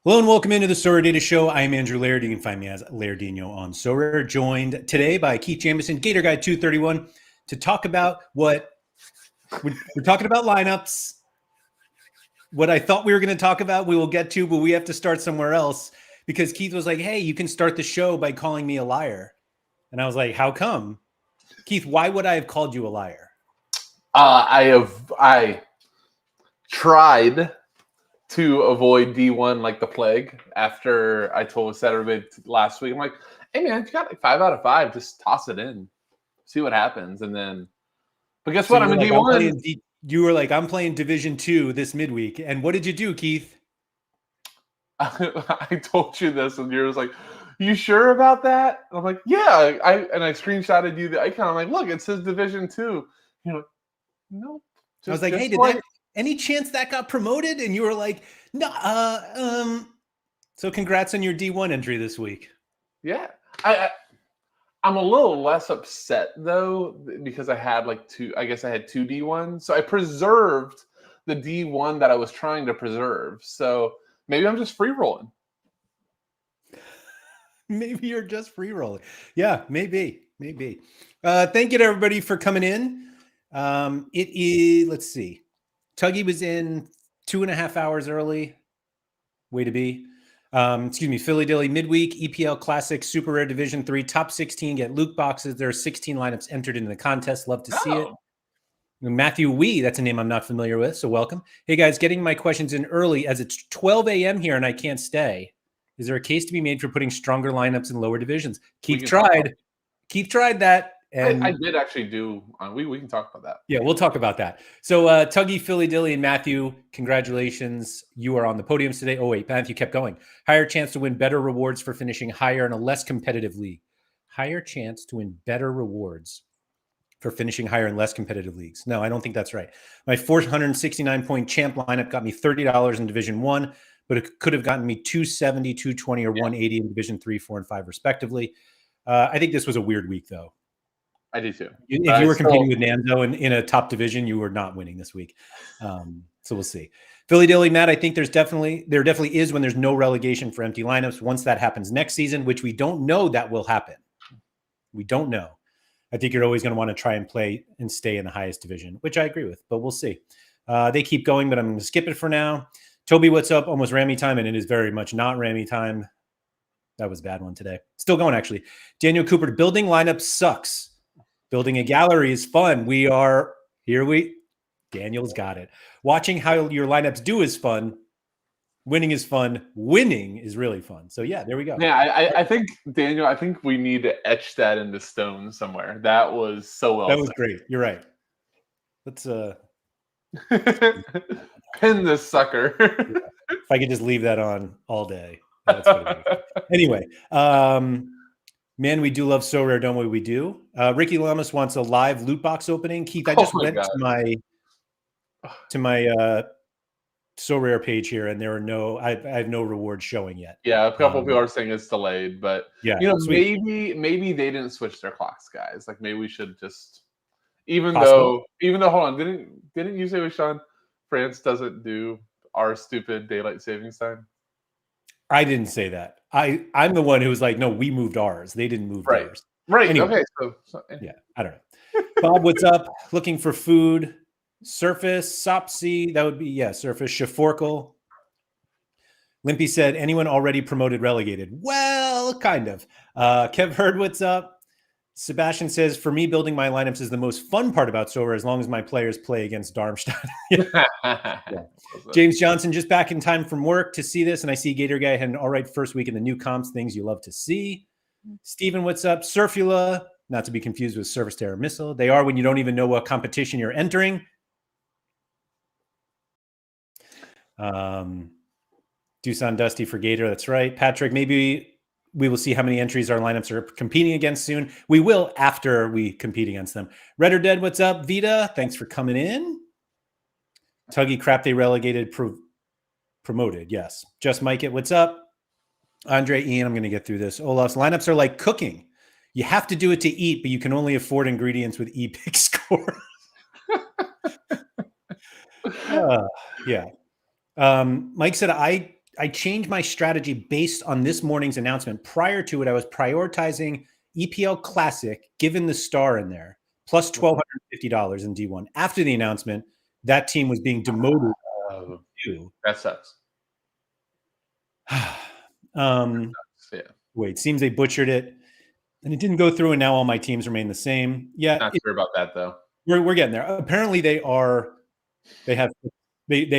Hello and welcome into the Sorare Data Show. I'm Andrew Laird. You can find me as Lairdinho on Sorare, joined today by Keith Jamison, GatorGuy231, to talk about what we're talking about lineups. What I thought we were going to talk about, we will get to, but we have to start somewhere else because Keith was like, hey, you can start the show by calling me a liar. And I was like, how come? Keith, why would I have called you a liar? I tried to avoid D1 like the plague after I said everybody last week. I'm like, hey man, if you got like 5 out of 5, just toss it in, see what happens, and then. But guess what? I'm in D1. You were like, I'm playing Division 2 this midweek, and what did you do, Keith? I told you this, and you're just like, you sure about that? And I'm like, yeah. I screenshotted you the icon. I'm like, look, it says Division 2. You're like, nope. I was like, hey, did that any chance that got promoted? And you were like, no. So congrats on your D1 entry this week. Yeah, I'm a little less upset though because I had like two. I guess I had two D1s, so I preserved the D1 that I was trying to preserve. So maybe I'm just free rolling. Maybe you're just free rolling. Yeah, maybe. Thank you to everybody for coming in. It is, let's see. Tuggy was in 2.5 hours early. Way to be. Philly Dilly midweek, EPL Classic, Super Rare Division 3, top 16, get Luke boxes. There are 16 lineups entered into the contest. Love to see it. Matthew Wee, that's a name I'm not familiar with, so welcome. Hey guys, getting my questions in early as it's 12 a.m. here and I can't stay. Is there a case to be made for putting stronger lineups in lower divisions? Keith tried that. And I did actually do. We can talk about that. Yeah, we'll talk about that. So Tuggy, Philly Dilly, and Matthew, congratulations. You are on the podiums today. Oh, wait, Matthew kept going. Higher chance to win better rewards for finishing higher in a less competitive league. Higher chance to win better rewards for finishing higher in less competitive leagues. No, I don't think that's right. My 469-point champ lineup got me $30 in Division 1, but it could have gotten me $270, $220, or $180 in Division 3, 4, and 5, respectively. I think this was a weird week, though. I do too. If you were competing with Nanzo in a top division, you were not winning this week. So we'll see. Philly Dilly, Matt, I think there definitely is when there's no relegation for empty lineups. Once that happens next season, which we don't know that will happen. We don't know. I think you're always going to want to try and play and stay in the highest division, which I agree with, but we'll see. They keep going, but I'm going to skip it for now. Toby, what's up? Almost Rammy time, and it is very much not Rammy time. That was a bad one today. Still going, actually. Daniel Cooper, building lineup sucks. Building a gallery is fun. Daniel's got it. Watching how your lineups do is fun. Winning is fun. Winning is really fun. So yeah, there we go. Yeah, I think, Daniel, I think we need to etch that into stone somewhere. That was so well. That was great. You're right. Let's pin this sucker. If I could just leave that on all day. That's anyway, man, we do love So Rare, don't we? We do. Ricky Lamas wants a live loot box opening. Keith, I just went to my So Rare page here, and there are I have no rewards showing yet. Yeah, a couple people are saying it's delayed, but yeah, maybe they didn't switch their clocks, guys. Like maybe we should just, even though hold on, didn't you say with Sean, France doesn't do our stupid daylight savings time? I didn't say that. I'm the one who was like, no, we moved ours. They didn't move theirs. Right. Anyway, okay. So yeah, I don't know. Bob, what's up? Looking for food. Surface, Sopsy. That would be, Surface. Shaforkle. Limpy said, anyone already promoted relegated? Well, kind of. Kev Hurd, what's up? Sebastian says, for me, building my lineups is the most fun part about Sorare as long as my players play against Darmstadt. Yeah. James Johnson, just back in time from work to see this, and I see Gator Guy had an all right first week in the new comps, things you love to see. Steven, what's up? Surfula, not to be confused with Surface Terror Missile. They are when you don't even know what competition you're entering. Doosan Dusty for Gator, that's right. Patrick, maybe we will see how many entries our lineups are competing against soon. We will after we compete against them. Red or Dead, what's up? Vita, thanks for coming in. Tuggy crap, they relegated, promoted. Yes. Just Mike it, what's up? Andre, Ian, I'm going to get through this. Olaf's lineups are like cooking. You have to do it to eat, but you can only afford ingredients with epic scores. Yeah. Mike said, I changed my strategy based on this morning's announcement. Prior to it, I was prioritizing EPL Classic, given the star in there, plus $1,250 in D1. After the announcement, that team was being demoted. That sucks. Yeah. Wait, seems they butchered it, and it didn't go through, and now all my teams remain the same. Yeah, not sure about that though. We're getting there. Apparently, they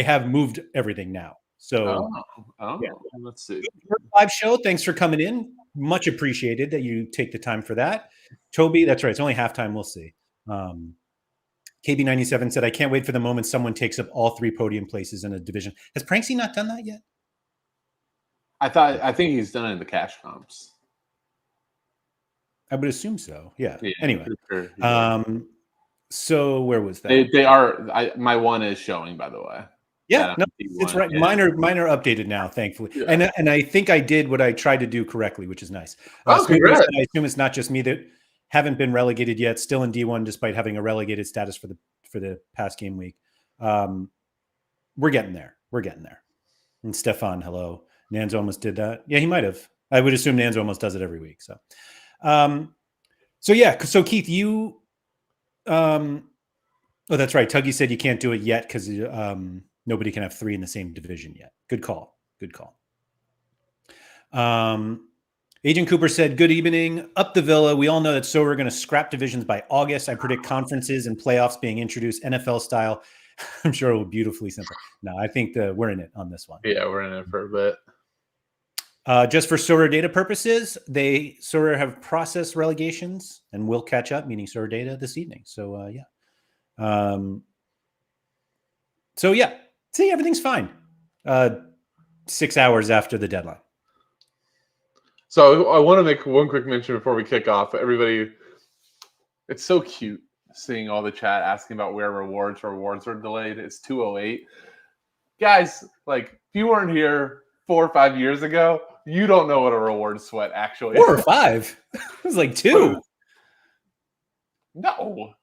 have moved everything now. So, yeah. Let's see. Live show. Thanks for coming in. Much appreciated that you take the time for that. Toby, that's right. It's only halftime. We'll see. KB97 said, I can't wait for the moment someone takes up all 3 podium places in a division. Has Pranksy not done that yet? I think he's done it in the cash comps. I would assume so. Yeah. Yeah, anyway. sure. So where was that? They are. My one is showing, by the way. Yeah, no, it's right. Yeah. Mine are updated now, thankfully. Yeah. And I think I did what I tried to do correctly, which is nice. I assume it's not just me that haven't been relegated yet, still in D1 despite having a relegated status for the past game week. We're getting there. And Stefan, hello. Nanzo almost did that. Yeah, he might have. I would assume Nanzo almost does it every week. So So Keith, you oh, that's right. Tuggy said you can't do it yet because nobody can have 3 in the same division yet. Good call. Agent Cooper said, good evening. Up the Villa. We all know that we're going to scrap divisions by August. I predict conferences and playoffs being introduced NFL style. I'm sure it will be beautifully simple. No, I think we're in it on this one. Yeah, we're in it for a bit. Just for Sorare data purposes, Sorare have processed relegations and will catch up, meaning Sorare data this evening. So, see, everything's fine. 6 hours after the deadline. So I want to make one quick mention before we kick off. Everybody, it's so cute seeing all the chat asking about where rewards are delayed. It's 2:08. Guys, like, if you weren't here 4 or 5 years ago, you don't know what a reward sweat actually is. 4 or 5? It was like 2. No.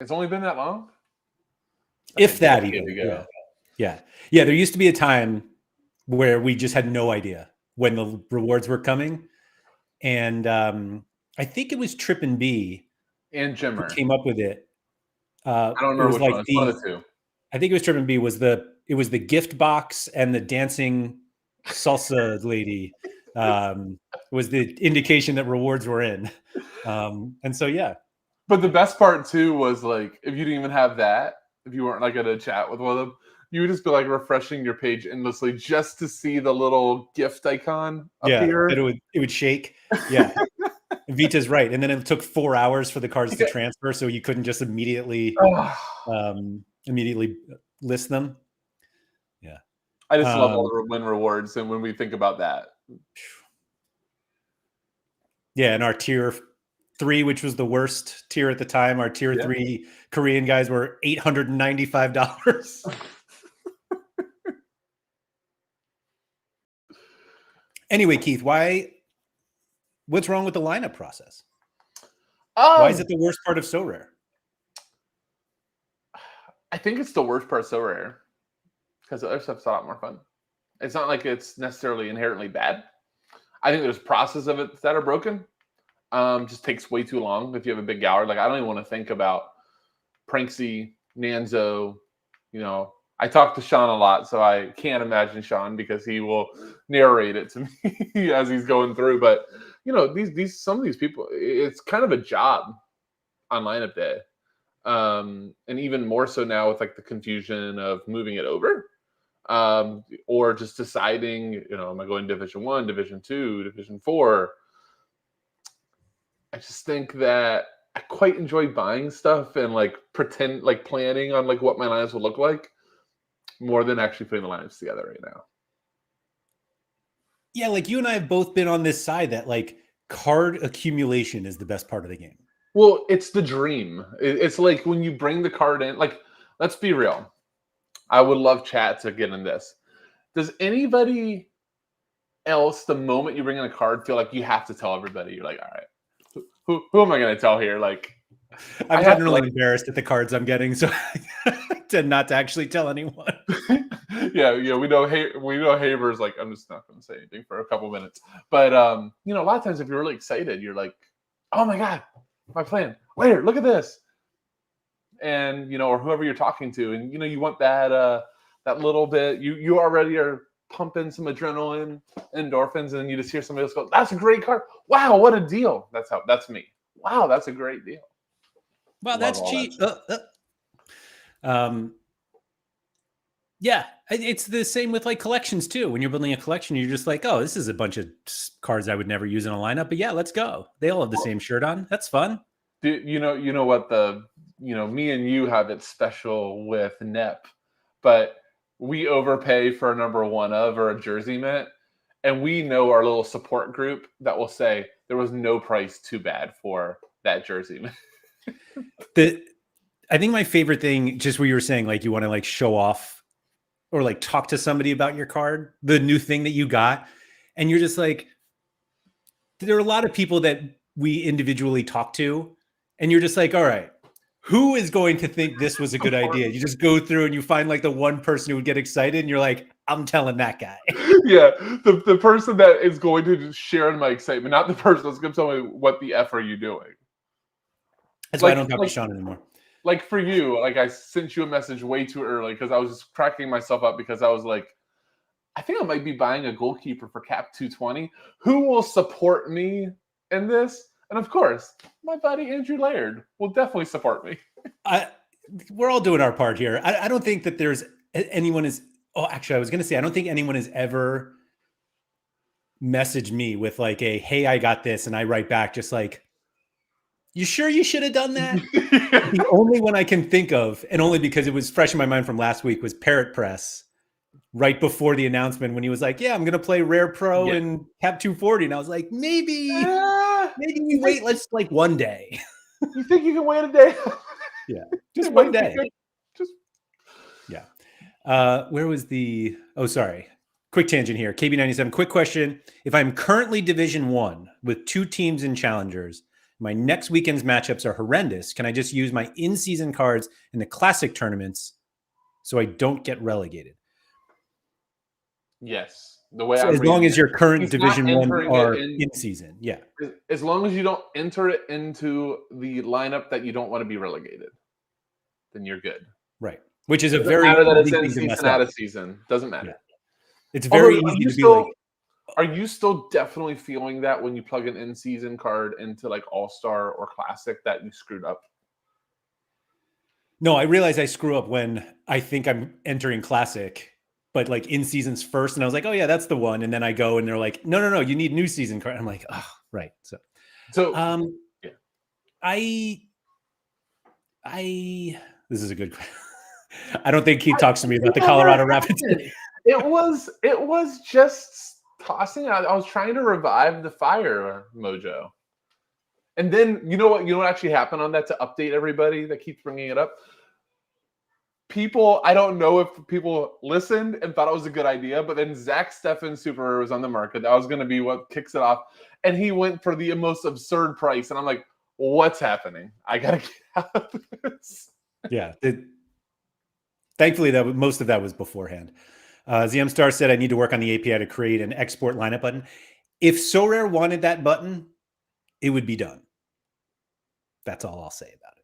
It's only been that long? If that even. Yeah. There used to be a time where we just had no idea when the rewards were coming. And I think it was Trip and B and Jimmer who came up with it. I don't remember which one. One of the two. I think it was Trip and B. It was the gift box and the dancing salsa lady was the indication that rewards were in. And so, yeah. But the best part too was, like, if you didn't even have that, if you weren't like at a chat with one of them, you would just be like refreshing your page endlessly just to see the little gift icon appear. Yeah, it would shake. Yeah. Vita's right. And then it took 4 hours for the cards to transfer, so you couldn't just immediately list them. Yeah. I just love all the win rewards, and when we think about that. Yeah, and our tier 3, which was the worst tier at the time, our tier 3 Korean guys were $895. Anyway, Keith, what's wrong with the lineup process? Why is it the worst part of Sorare? I think it's the worst part of Sorare because the other stuff's a lot more fun. It's not like it's necessarily inherently bad. I think there's process of it that are broken. Just takes way too long if you have a big gallery. Like, I don't even want to think about Pranksy, Nanzo. I talk to Sean a lot, so I can't imagine Sean because he will narrate it to me as he's going through. But some of these people, it's kind of a job on lineup day, and even more so now with like the confusion of moving it over, or just deciding, am I going Division 1, Division 2, Division 4? I just think that I quite enjoy buying stuff and like planning on like what my lineups will look like, more than actually putting the lineups together right now. Yeah, like you and I have both been on this side that like card accumulation is the best part of the game. Well, it's the dream. It's like when you bring the card in, like, let's be real. I would love chat to get in this. Does anybody else, the moment you bring in a card, feel like you have to tell everybody? You're like, all right, who am I going to tell here? Like, I'm generally embarrassed at the cards I'm getting, so I to not to actually tell anyone. yeah. We know Haver's like, I'm just not going to say anything for a couple minutes. But a lot of times if you're really excited, you're like, oh my god, my plan. Later, look at this. And or whoever you're talking to, and you want that little bit. You already are pumping some adrenaline, endorphins, and you just hear somebody else go, "That's a great card! Wow, what a deal!" That's me. Wow, that's a great deal. Wow, that's cheap. Yeah, it's the same with like collections too. When you're building a collection, you're just like, oh, this is a bunch of cards I would never use in a lineup, but yeah, let's go. They all have the same shirt on. That's fun. You know what me and you have it special with NEP, but we overpay for a number one of or a jersey mint, and we know our little support group that will say there was no price too bad for that jersey mint. I think my favorite thing, just where you were saying, like you want to like show off or like talk to somebody about your card, the new thing that you got, and you're just like, there are a lot of people that we individually talk to, and you're just like, all right, who is going to think this was a good idea? You just go through and you find like the one person who would get excited, and you're like, I'm telling that guy. Yeah, the person that is going to just share in my excitement, not the person that's going to tell me what the F are you doing. That's why I don't talk to Sean anymore. Like for you, like I sent you a message way too early because I was just cracking myself up because I was like, I think I might be buying a goalkeeper for cap 220. Who will support me in this? And of course, my buddy Andrew Laird will definitely support me. We're all doing our part here. I don't think that there's anyone is. Oh, actually, I was going to say, I don't think anyone has ever messaged me with like a, hey, I got this. And I write back just like, you sure you should have done that? The only one I can think of, and only because it was fresh in my mind from last week, was Parrot Press right before the announcement when he was like, yeah, I'm going to play Rare Pro and Cap 240. And I was like, maybe we wait. Let's like one day. You think you can wait a day? Yeah. Just one day. Yeah. Where was the, oh, sorry. Quick tangent here. KB97, quick question. If I'm currently Division 1 with 2 teams in Challengers, my next weekend's matchups are horrendous. Can I just use my in-season cards in the classic tournaments so I don't get relegated? Yes. The way as long as your current Division 1 are in season. Yeah. As long as you don't enter it into the lineup that you don't want to be relegated, then you're good. Right. Which is a very easy thing to mess up. Out of season. Doesn't matter. Yeah. It's very easy to be like, are you still definitely feeling that when you plug an in-season card into like All-Star or Classic that you screwed up? No, I realize I screw up when I think I'm entering Classic, but like in seasons first, and I was like, oh yeah, that's the one. And then I go and they're like, no, you need new season card. I'm like, oh, right. So yeah. I this is a good question. I don't think he talks to me about the Colorado Rapids. It was just tossing out. I was trying to revive the fire mojo. And then you know what actually happened on that to update everybody that keeps bringing it up? People, I don't know if people listened and thought it was a good idea, but then Zach Steffen Super was on the market. That was going to be what kicks it off. And he went for the most absurd price. And I'm like, what's happening? I got to get out of this. Yeah. Thankfully, most of that was beforehand. ZM Star said, I need to work on the API to create an export lineup button. If Sorare wanted that button, it would be done. That's all I'll say about it.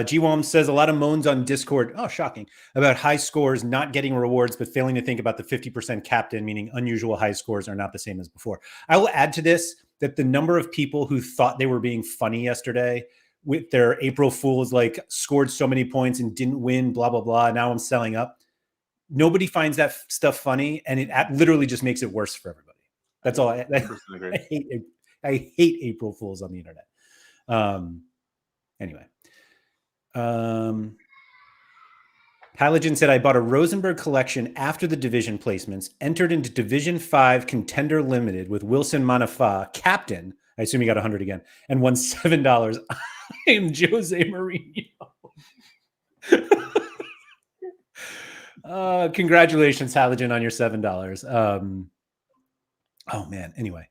GWOM says a lot of moans on Discord. Oh, shocking. About high scores not getting rewards, but failing to think about the 50% captain, meaning unusual high scores are not the same as before. I will add to this that the number of people who thought they were being funny yesterday with their April Fools, like scored so many points and didn't win, blah, blah, blah. Now I'm selling up. Nobody finds that stuff funny, and it literally just makes it worse for everybody. That's all. I hate April Fools on the internet. Anyway. Halogen said, I bought a Rosenberg collection after the division placements, entered into Division 5 Contender Limited with Wilson Manafa, captain. I assume he got 100 again, and won $7. I am Jose Mourinho. Congratulations, Halogen, on your $7. Oh, man. Anyway.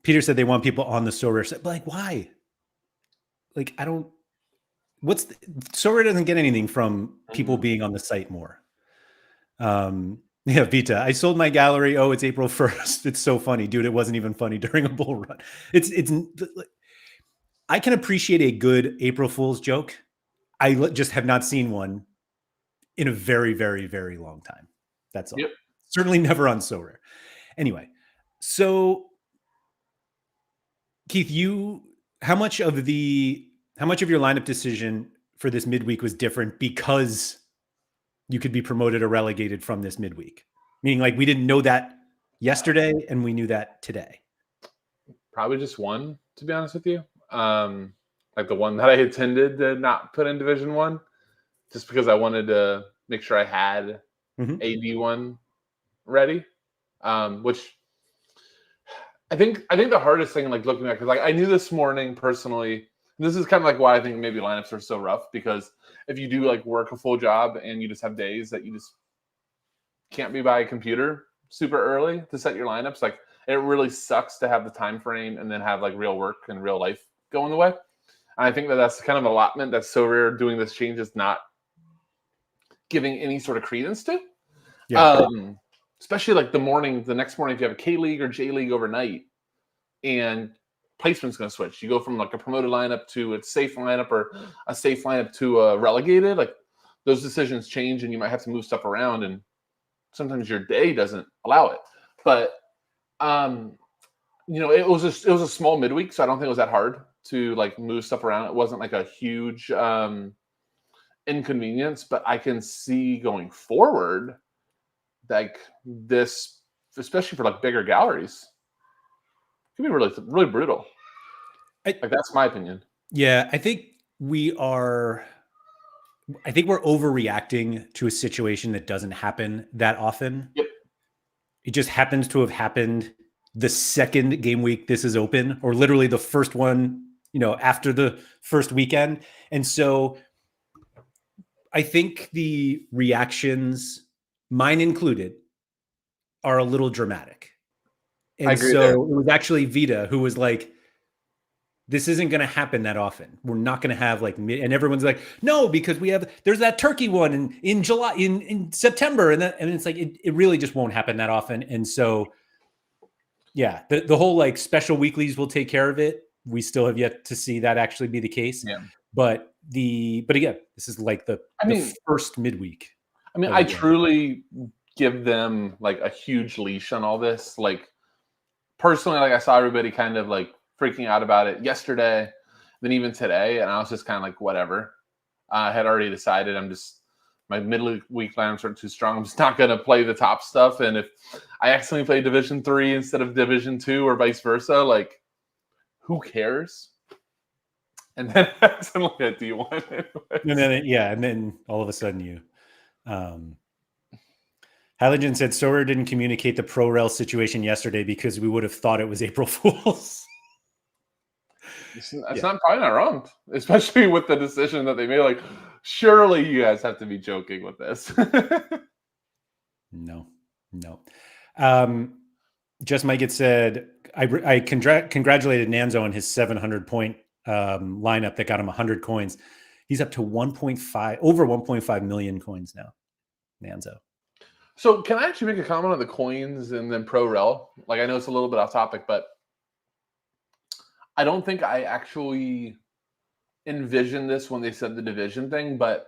Peter said they want people on the Sorare set. But like, why? Like, I don't Sorare doesn't get anything from people being on the site more. Yeah, Vita, I sold my gallery. Oh, it's April 1st. It's so funny, dude. It wasn't even funny during a bull run. I can appreciate a good April Fool's joke. I just have not seen one in a very, very, very long time. That's all. Yep. Certainly never on Sorare. Anyway, so Keith, how much of your lineup decision for this midweek was different because you could be promoted or relegated from this midweek? Meaning, like, we didn't know that yesterday and we knew that today. Probably just one, to be honest with you. Like the one that I intended to not put in Division 1, just because I wanted to make sure I had a D1 ready. Which I think the hardest thing, like looking back, because like I knew this morning personally, this is kind of like why I think maybe lineups are so rough, because if you do like work a full job and you just have days that you just can't be by a computer super early to set your lineups, like it really sucks to have the time frame and then have like real work and real life go in the way. And I think that's kind of allotment that's so rare doing this change is not giving any sort of credence to. Yeah. Especially like the next morning, if you have a K League or J League overnight and placement's going to switch. You go from like a promoted lineup to a safe lineup or a safe lineup to a relegated. Like those decisions change and you might have to move stuff around, and sometimes your day doesn't allow it. But it was a small midweek, so I don't think it was that hard to like move stuff around. It wasn't like a huge inconvenience, but I can see going forward, like this, especially for like bigger galleries, it can be really, really brutal. Like that's my opinion. Yeah, I think we're overreacting to a situation that doesn't happen that often. Yep. It just happens to have happened the second game week this is open, or literally the first one, after the first weekend. And so I think the reactions, mine included, are a little dramatic. And so it was actually Vita who was like, this isn't going to happen that often. We're not going to have like, and everyone's like, no, because there's that turkey one in July, in September. And it's like, it really just won't happen that often. And so, yeah, the whole like special weeklies will take care of it. We still have yet to see that actually be the case. Yeah. But again, this is like the first midweek. I mean, I truly give them like a huge leash on all this. Like personally, like I saw everybody kind of like freaking out about it yesterday, then even today, and I was just kind of like, whatever. I had already decided my midweek lineups are too strong. I'm just not going to play the top stuff. And if I accidentally play Division 3 instead of Division 2 or vice versa, like who cares? And then I accidentally hit D1. And then all of a sudden you Halogen said Sorare didn't communicate the pro-rel situation yesterday because we would have thought it was April Fool's. That's probably not wrong, especially with the decision that they made. Like, surely you guys have to be joking with this. No. Just Mike had said, I congratulated Nanzo on his 700 point lineup that got him 100 coins. He's up to over 1.5 million coins now, Nanzo. So can I actually make a comment on the coins and then pro rel? Like, I know it's a little bit off topic, but I don't think I actually envisioned this when they said the division thing, but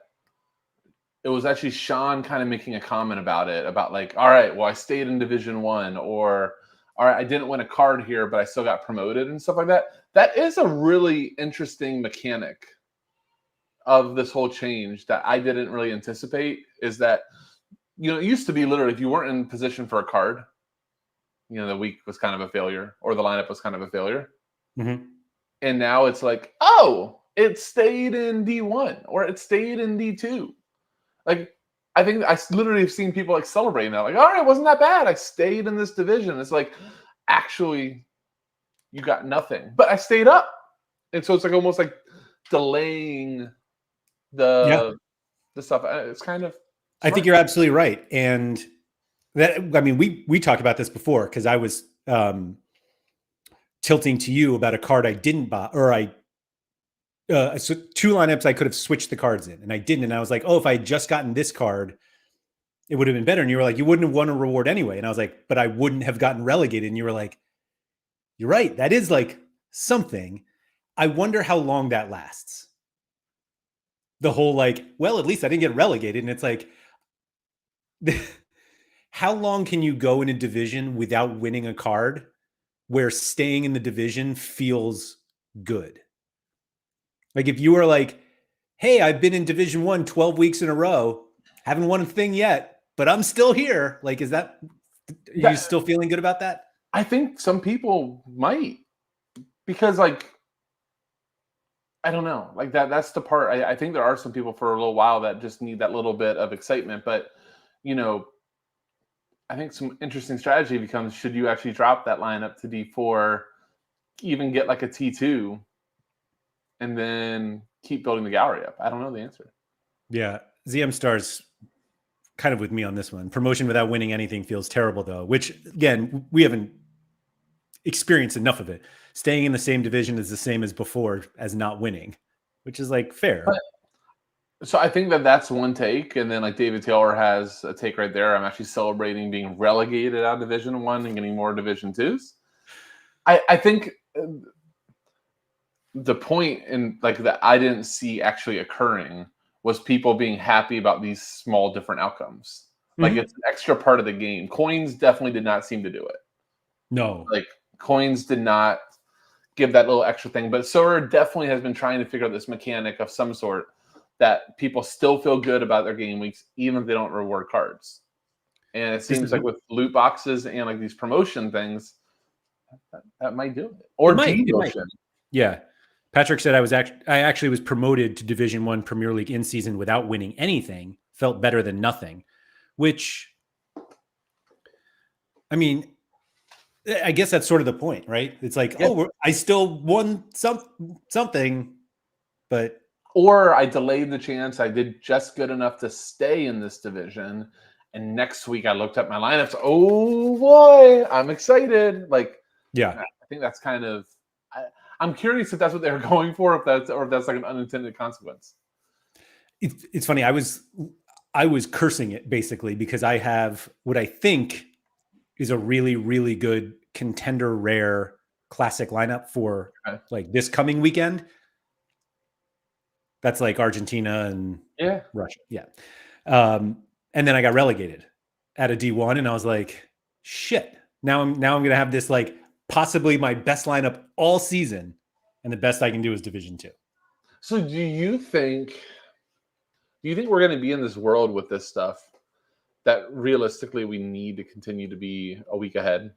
it was actually Sean kind of making a comment about it, about like, all right, well, I stayed in Division 1, or all right, I didn't win a card here, but I still got promoted and stuff like that. That is a really interesting mechanic of this whole change that I didn't really anticipate, is that, it used to be literally if you weren't in position for a card, the week was kind of a failure or the lineup was kind of a failure. Mm-hmm. And now it's like, oh, it stayed in D1 or it stayed in D2. Like, I think I literally have seen people like celebrating that. Like, all right, wasn't that bad. I stayed in this division. It's like, actually, you got nothing. But I stayed up. And so it's like almost like delaying the stuff. It's kind of smart. I think you're absolutely right. And that, I mean, we talked about this before because I was tilting to you about a card I didn't buy, or I So 2 lineups I could have switched the cards in, and I didn't. And I was like, oh, if I had just gotten this card, it would have been better. And you were like, you wouldn't have won a reward anyway. And I was like, but I wouldn't have gotten relegated. And you were like, you're right. That is like something. I wonder how long that lasts. The whole like, well, at least I didn't get relegated. And it's like, how long can you go in a division without winning a card where staying in the division feels good? Like if you were like, hey, I've been in Division 1 12 weeks in a row, haven't won a thing yet, but I'm still here. Like, are you still feeling good about that? I think some people might, because like, I don't know, like that's the part. I think there are some people for a little while that just need that little bit of excitement. But, I think some interesting strategy becomes, should you actually drop that lineup to D4, even get like a T2, and then keep building the gallery up? I don't know the answer. Yeah. ZM Star's kind of with me on this one. Promotion without winning anything feels terrible, though, which, again, we haven't experienced enough of it. Staying in the same division is the same as before as not winning, which is like fair. So I think that's one take. And then like David Taylor has a take right there. I'm actually celebrating being relegated out of Division 1 and getting more Division 2s. I think the point in like that I didn't see actually occurring was people being happy about these small different outcomes. Like it's an extra part of the game. Coins definitely did not seem to do it. No. Like coins did not give that little extra thing. But Sorare definitely has been trying to figure out this mechanic of some sort that people still feel good about their game weeks, even if they don't reward cards. And it seems like with loot boxes and like these promotion things, that might do it. Or demotion. Yeah. Patrick said I actually was promoted to Division 1 Premier League in season without winning anything. Felt better than nothing, which, I mean, I guess that's sort of the point, right? It's like, I still won something, but. Or I delayed the chance. I did just good enough to stay in this division. And next week I looked at my lineups. Oh boy, I'm excited. Like, yeah, I think that's kind of, I'm curious if that's what they were going for, or if that's like an unintended consequence. It's funny. I was cursing it basically because I have what I think is a really, really good contender rare classic lineup for like this coming weekend. That's like Argentina and Russia. Yeah. And then I got relegated at a D1 and I was like, shit, now I'm going to have this like possibly my best lineup all season. And the best I can do is Division 2. So do you think we're going to be in this world with this stuff that realistically we need to continue to be a week ahead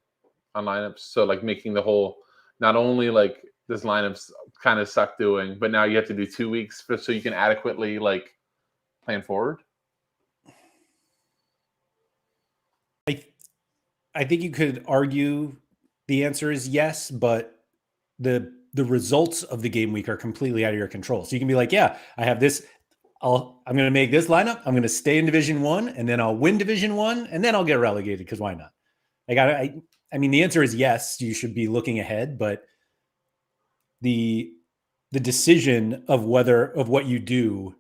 on lineups? So like making the whole, not only like this lineups kind of suck doing, but now you have to do 2 weeks so you can adequately like plan forward? I think you could argue the answer is yes, but the results of the game week are completely out of your control. So you can be like, yeah, I have this. I'm going to make this lineup. I'm going to stay in Division 1 and then I'll win Division 1 and then I'll get relegated because why not? Like I mean, the answer is yes, you should be looking ahead, but the decision of what you do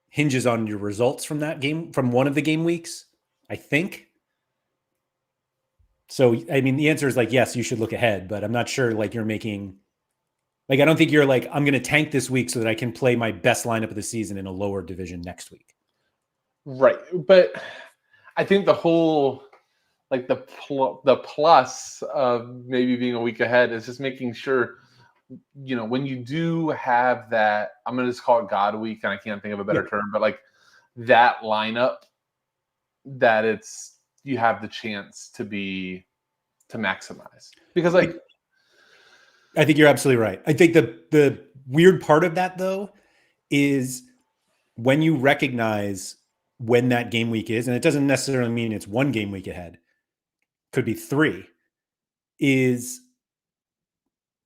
hinges on your results from that game, from one of the game weeks, I think. So, I mean, the answer is like, yes, you should look ahead, but I'm not sure like you're making, like, I don't think you're like, I'm going to tank this week so that I can play my best lineup of the season in a lower division next week. Right. But I think the whole, like the plus of maybe being a week ahead is just making sure, when you do have that, I'm going to just call it God week, and I can't think of a better term, but like that lineup, that you have the chance to maximize. Because like, I think you're absolutely right. I think the weird part of that though is when you recognize when that game week is, and it doesn't necessarily mean it's one game week ahead, could be 3, is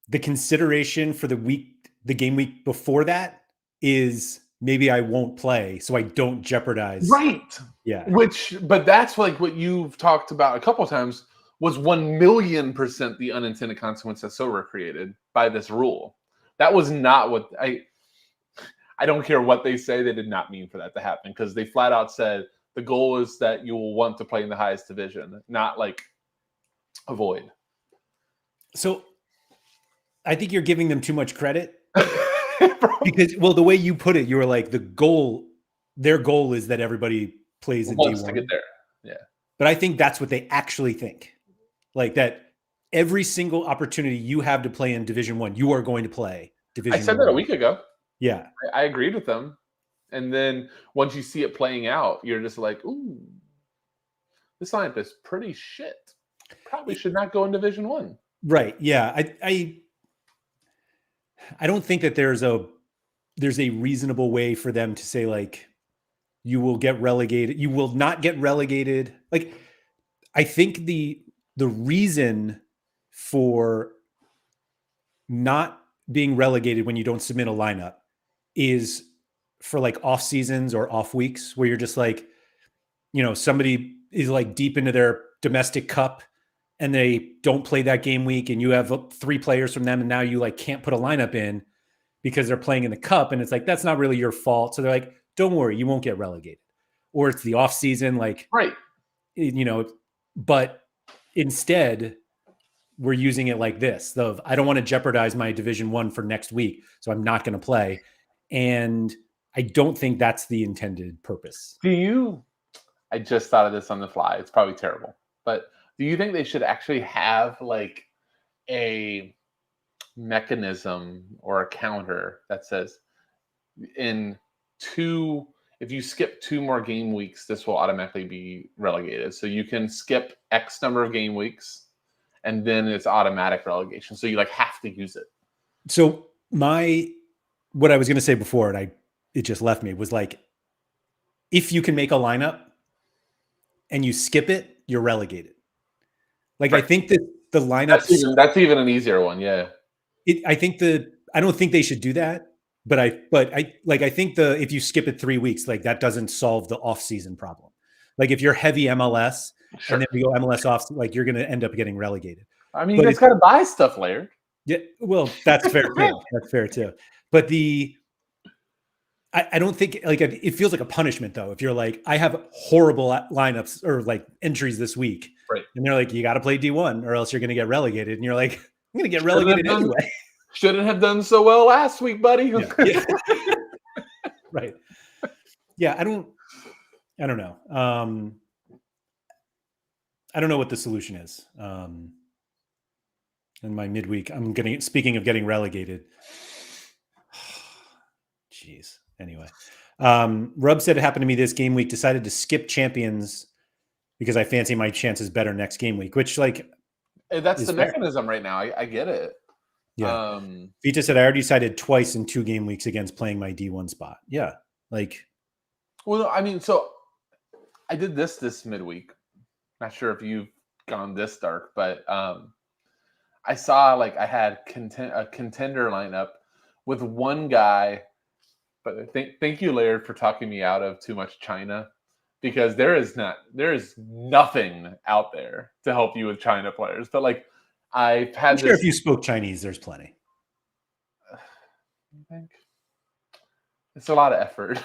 the consideration for the game week before that is maybe I won't play so I don't jeopardize. Right. Yeah. But that's like what you've talked about a couple of times was 1,000,000% the unintended consequence that Sorare created by this rule, That was not what I don't care what they say. They did not mean for that to happen because they flat out said the goal is that you will want to play in the highest division, not like avoid. So I think you're giving them too much credit because, well, the way you put it, you were like their goal is that everybody plays in wants D1 to get there. Yeah. But I think that's what they actually think. Like that every single opportunity you have to play in Division 1, you are going to play Division 1. I said that a week ago. Yeah. I agreed with them. And then once you see it playing out, you're just like, ooh, this lineup is pretty shit. Probably should not go in Division 1. Right. Yeah. I don't think that there's a reasonable way for them to say like you will get relegated. You will not get relegated. Like I think the reason for not being relegated when you don't submit a lineup is for like off seasons or off weeks where you're just like, somebody is like deep into their domestic cup and they don't play that game week and you have 3 players from them and now you like can't put a lineup in because they're playing in the cup and it's like that's not really your fault. So they're like, don't worry, you won't get relegated. Or it's the off season, like right. But instead we're using it like this. I don't want to jeopardize my Division 1 for next week, so I'm not going to play. And I don't think that's the intended purpose. I just thought of this on the fly. It's probably terrible. But do you think they should actually have like a mechanism or a counter that says if you skip 2 more game weeks, this will automatically be relegated. So you can skip X number of game weeks and then it's automatic relegation. So you like have to use it. So what I was going to say before, and it just left me, was like, if you can make a lineup and you skip it, you're relegated. Like, right. I think that the lineup that's even an easier one. Yeah. I don't think they should do that, but I think if you skip it 3 weeks, like that doesn't solve the off season problem. Like if you're heavy MLS sure. and then we go MLS off, like you're going to end up getting relegated. I mean, you guys got to buy stuff, Laird. Yeah, well, that's fair too. That's fair too. But I don't think like it feels like a punishment though. If you're like, I have horrible lineups or like entries this week, right? And they're like, you got to play D1 or else you're going to get relegated. And you're like, I'm going to get relegated anyway. Shouldn't have done so well last week, buddy. Yeah. Right. Yeah, I don't know. I don't know what the solution is. In my midweek, speaking of getting relegated. Jeez. Anyway, Rub said it happened to me this game week. Decided to skip champions because I fancy my chances better next game week. Which like that's the mechanism right now. I get it. Yeah. Vita said I already decided twice in 2 game weeks against playing my D1 spot. Yeah. Like. Well, I mean, so I did this midweek. Not sure if you've gone this dark, but I saw like I had a contender lineup with one guy. But thank you, Laird, for talking me out of too much China, because there is nothing out there to help you with China players. But like I've had I'm sure if you spoke Chinese, there's plenty. I think it's a lot of effort.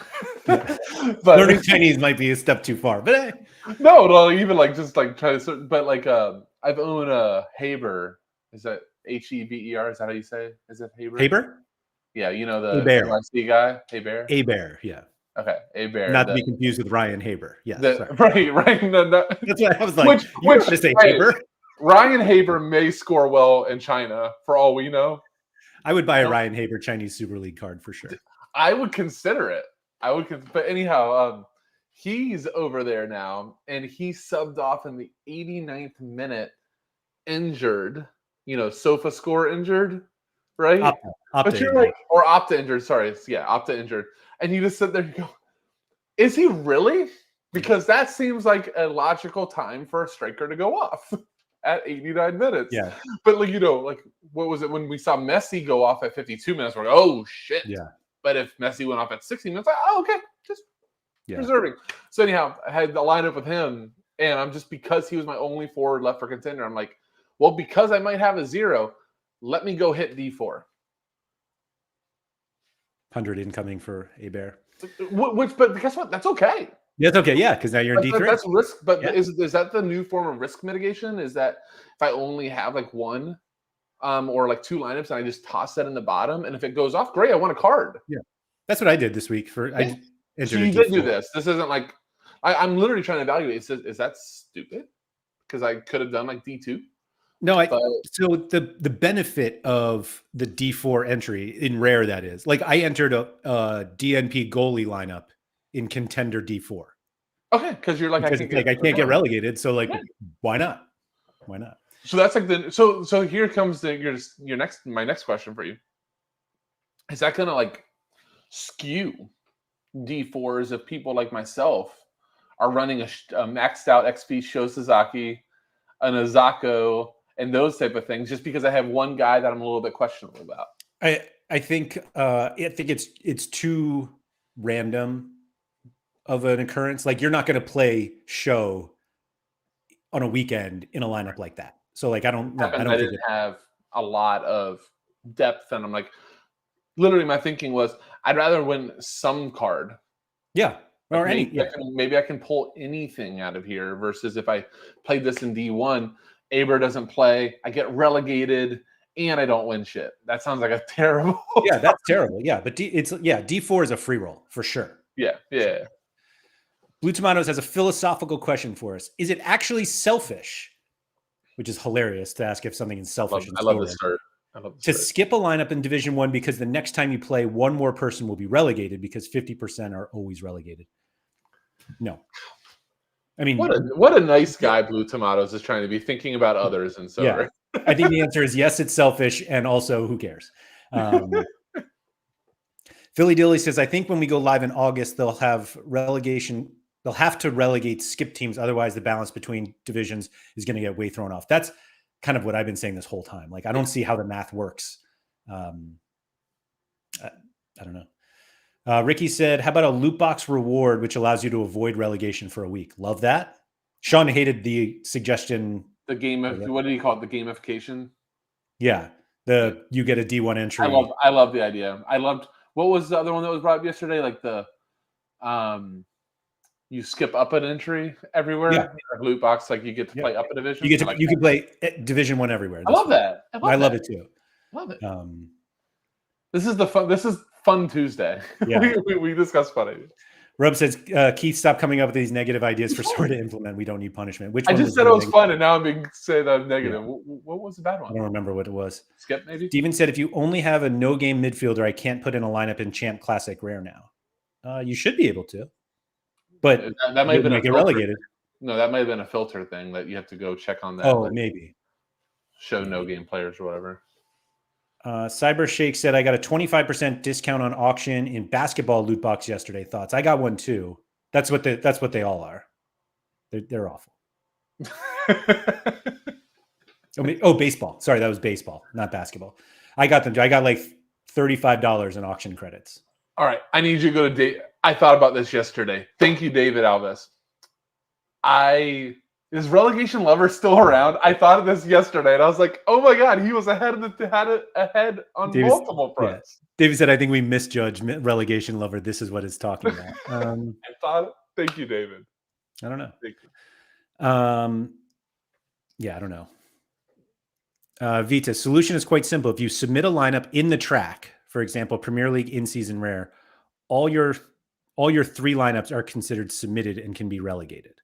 Yeah. But learning Chinese might be a step too far. But no, even like just like try to. But like I've owned a Haber. Is that Heber? Is that how you say it? Is it Haber? Haber? Yeah, you know the NYC guy, Heber. Heber, yeah. Okay, Heber. Not to be confused with Ryan Haber. Yes, right. No. That's what I was like. Which to say Haber? Ryan Haber may score well in China, for all we know. I would buy a Ryan Haber Chinese Super League card for sure. I would consider it. But anyhow, he's over there now, and he subbed off in the 89th minute, injured. Sofa score injured, right? Opta but you're like, or Opta injured. Sorry, yeah, Opta injured, and you just sit there and go, "Is he really?" Because that seems like a logical time for a striker to go off at 89 minutes. Yeah. But like what was it when we saw Messi go off at 52 minutes? We're like, oh shit. Yeah. But if Messi went off at 60 minutes, okay, just preserving. So anyhow, I had the lineup with him, and I'm just because he was my only forward left for contender. I'm like, well, because I might have a 0, let me go hit D4. 100 incoming for a bear. But guess what? That's okay. Yeah, that's okay. Yeah, because now you're in D3. That's risk. But Yeah. is that the new form of risk mitigation? Is that if I only have like one or like two lineups and I just toss that in the bottom, and if it goes off, great, I want a card. Yeah, that's what I did this week. I entered so you did do this. This isn't like I'm literally trying to evaluate. Is that stupid? Because I could have done like D2. No, so the benefit of the D4 entry in rare, that is, like I entered a DNP goalie lineup in contender D4. Okay, because you're like, I can't get relegated, so like, why not? Why not? So that's like so here comes my next question for you. Is that gonna like skew D4s if people like myself are running a maxed out XP Sho Sasaki, an Azako, and those type of things, just because I have one guy that I'm a little bit questionable about? I think it's too random of an occurrence. Like, you're not going to play Sho on a weekend in a lineup like that. So like, I don't didn't have a lot of depth, and I'm like, literally my thinking was I'd rather win some card. Yeah. Or maybe I can pull anything out of here versus if I played this in D1, Aber doesn't play, I get relegated, and I don't win shit. That sounds like a terrible. Yeah, that's terrible. Yeah, but D4 is a free roll for sure. Yeah. Blue Tomatoes has a philosophical question for us. Is it actually selfish? Which is hilarious to ask if something is selfish. I love this start. To skip a lineup in Division 1 because the next time you play, one more person will be relegated because 50% are always relegated. No. I mean, what a nice guy Blue Tomatoes is trying to be, thinking about others and so. Yeah, I think the answer is yes, it's selfish, and also who cares? Philly Dilly says, I think when we go live in August, they'll have relegation. They'll have to relegate skip teams. Otherwise, the balance between divisions is going to get way thrown off. That's kind of what I've been saying this whole time. Like, I don't see how the math works. I don't know. Ricky said, how about a loot box reward, which allows you to avoid relegation for a week? Love that. Sean hated the suggestion. The game of, what did he call it? The gamification? Yeah. You get a D1 entry. I love the idea. I loved, what was the other one that was brought up yesterday? Like you skip up an entry everywhere. Yeah. Loot box, like you get to play up a division. You can play Division 1 everywhere. I love that. I love it too. Love it. This is fun Tuesday. Yeah. we discuss fun ideas. Rob says, Keith, stop coming up with these negative ideas for Sorare to implement. We don't need punishment. I just said it was fun, and now I'm being saying that I'm negative. Yeah. What was the bad one? I don't remember what it was. Skip, maybe? Steven said, if you only have a no-game midfielder, I can't put in a lineup in Champ Classic Rare now. You should be able to. But that might have been get relegated. No, that might have been a filter thing that you have to go check on that. Oh, maybe. Show no-game players or whatever. Cyber Shake said, I got a 25% discount on auction in basketball loot box yesterday. Thoughts? I got one too. That's what they all are. They're awful. Baseball. Sorry, that was baseball, not basketball. I got them. I got like $35 in auction credits. All right. I need you to go to Dave. I thought about this yesterday. Thank you, David Alves. Is Relegation Lover still around? I thought of this yesterday, and I was like, "Oh my god, he was ahead on multiple fronts." Yeah. David said, "I think we misjudged Relegation Lover. This is what it's talking about." Thank you, David. I don't know. Thank you. Yeah, I don't know. Vita, solution is quite simple. If you submit a lineup in the track, for example, Premier League in-season rare, all your 3 lineups are considered submitted and can be relegated.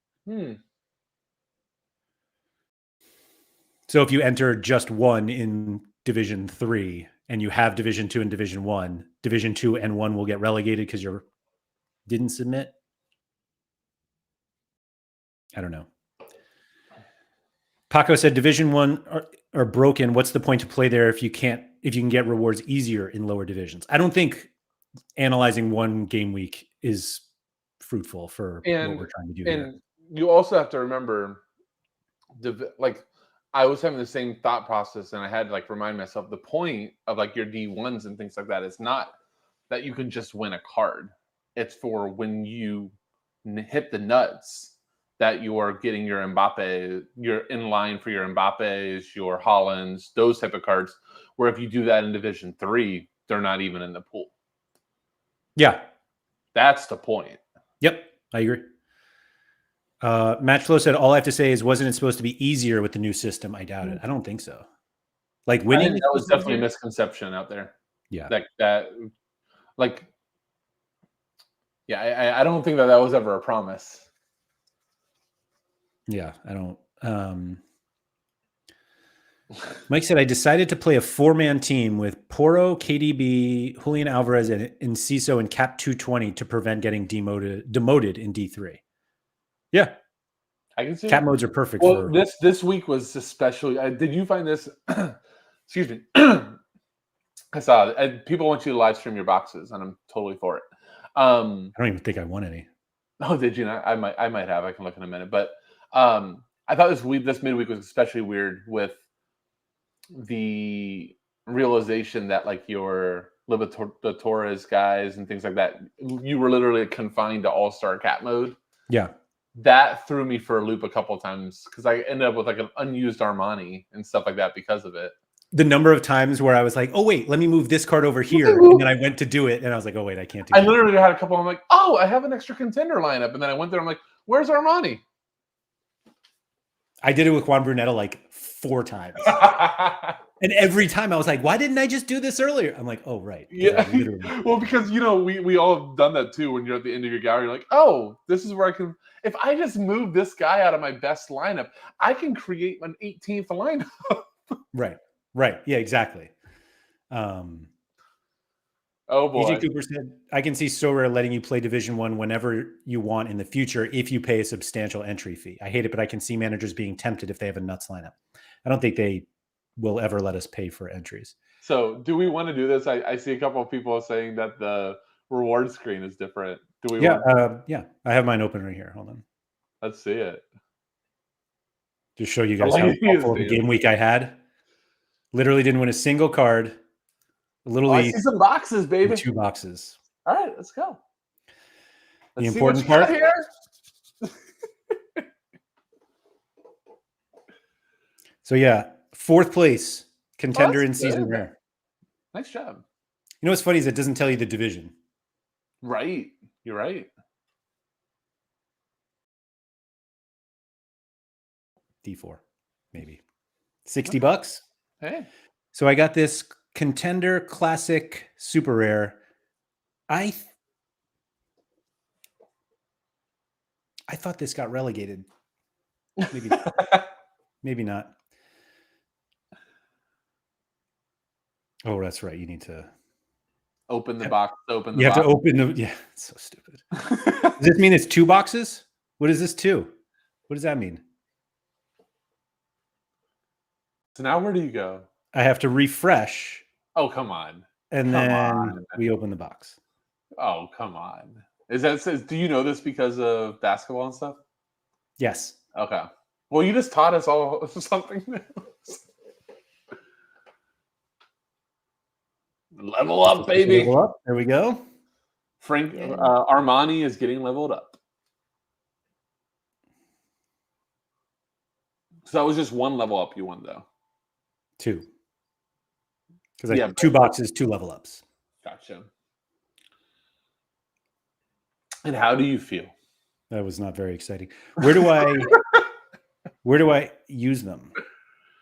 So if you enter just one in Division 3 and you have Division 2 and Division 1, Division 2 and 1 will get relegated because you didn't submit. I don't know. Paco said Division 1 are broken. What's the point to play there if you can get rewards easier in lower divisions? I don't think analyzing one game week is fruitful for what we're trying to do here. And you also have to remember, I was having the same thought process, and I had to remind myself the point of your D1s and things like that. It's not that you can just win a card. It's for when you hit the nuts that you are getting your Mbappe, you're in line for your Mbappes, your Hollands, those type of cards, where if you do that in Division 3, they're not even in the pool. Yeah. That's the point. Yep. I agree. Matchflow said, all I have to say is, wasn't it supposed to be easier with the new system? I doubt it. I don't think so. Like I winning think that was definitely a misconception out there. Yeah. Like, yeah, I don't think that was ever a promise. Yeah, I don't. Mike said, I decided to play a 4-man team with Poro, KDB, Julian Alvarez, and Enciso and Cap 220 to prevent getting demoted in D3. Yeah. I can see Cap it. modes are perfect Well, for this week was especially. Did you find this? Excuse me. I saw it. People want you to live stream your boxes, and I'm totally for it. I don't even think I won any. Oh, did you not? I might have. I can look in a minute. But I thought this midweek was especially weird with the realization that like your Libertadores guys and things like that, you were literally confined to all-star cap mode. Yeah. That threw me for a loop a couple of times because I ended up with like an unused Armani and stuff like that because of it. The number of times where I was like, oh, wait, let me move this card over here. And then I went to do it. And I was like, oh, wait, I can't do it. I literally had a couple. I'm like, oh, I have an extra contender lineup. And then I went there. I'm like, where's Armani? I did it with Juan Brunetta like 4 times. And every time I was like, why didn't I just do this earlier? I'm like, oh, right. Yeah. Well, because, we all have done that too. When you're at the end of your gallery, you're like, oh, this is where I can, if I just move this guy out of my best lineup, I can create an 18th lineup. Right. Yeah, exactly. Oh boy. AJ Cooper said, I can see Sorare letting you play Division 1 whenever you want in the future if you pay a substantial entry fee. I hate it, but I can see managers being tempted if they have a nuts lineup. I don't think they will ever let us pay for entries. So do we want to do this? I see a couple of people saying that the reward screen is different. Do we want yeah. I have mine open right here. Hold on. Let's see it. Just show you guys how awful of a game week I had. Literally didn't win a single card. Literally, I see some boxes, baby. 2 boxes. All right, let's go. The important part here. So yeah, 4th place contender in season rare. Nice job. You know what's funny is it doesn't tell you the division. Right. You're right. D4, maybe. $60. Hey. So I got this contender classic super rare. I thought this got relegated. Maybe maybe not. Oh, that's right. You need to open the box. You have to open the. Yeah, it's so stupid. Does this mean it's 2 boxes? What is this 2? What does that mean? So now where do you go? I have to refresh. Oh, come on. And then we open the box. Oh, come on. Do you know this because of basketball and stuff? Yes. Okay. Well, you just taught us all something new. Level up, baby. Level up. There we go. Frank Armani is getting leveled up. So that was just 1 level up you won, though. 2. Because I have 2 boxes, 2 level ups. Gotcha. And how do you feel? That was not very exciting. Where do I use them?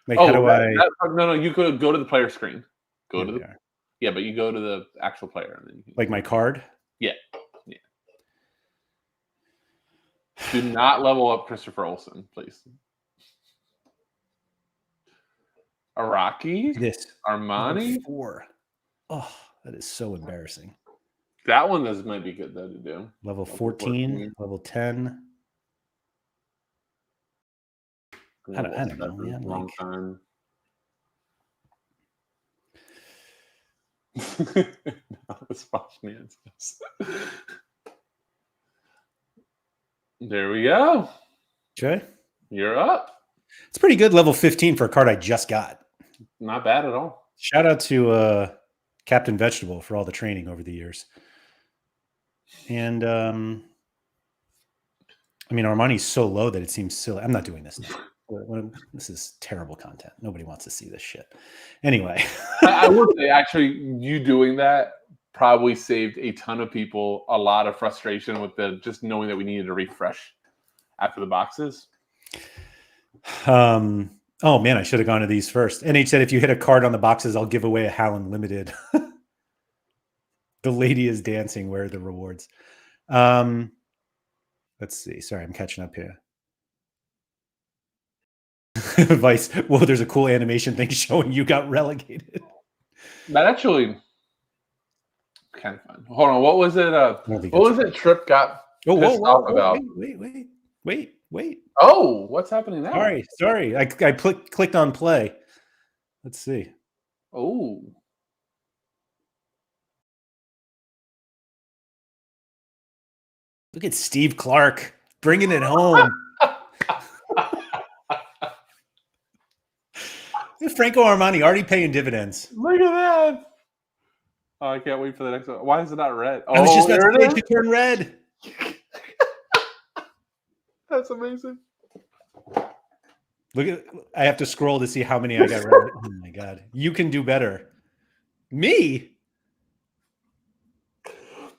Like, how do I? No, you could go to the player screen. Yeah, but you go to the actual player. And then like my card? Yeah. Do not level up Christopher Olsen, please. Araki? This. Armani? 4. Oh, that is so embarrassing. That one might be good, though, to do. Level 14, level 10. I don't know, man. Long time. There we go. Okay. You're up. It's pretty good level 15 for a card I just got. Not bad at all. Shout out to Captain Vegetable for all the training over the years. And I mean, Armani's so low that it seems silly. I'm not doing this now. This is terrible content. Nobody wants to see this shit. Anyway. I would say, actually, you doing that probably saved a ton of people a lot of frustration with the just knowing that we needed to refresh after the boxes. Oh man, I should have gone to these first. NH said if you hit a card on the boxes, I'll give away a Howland Limited. The lady is dancing. Where are the rewards? Let's see. Sorry, I'm catching up here. Vice. Whoa, there's a cool animation thing showing you got relegated. That actually kind of fun. Hold on, what was it? What was it? Trip got pissed off about. Wait. Oh, what's happening now? Sorry. I clicked on play. Let's see. Oh. Look at Steve Clark bringing it home. Franco Armani already paying dividends. Look at that. Oh, I can't wait for the next one. Why is it not red? I was just about to say it to turn red. That's amazing. Look at, I have to scroll to see how many I got red. Oh my God. You can do better. Me?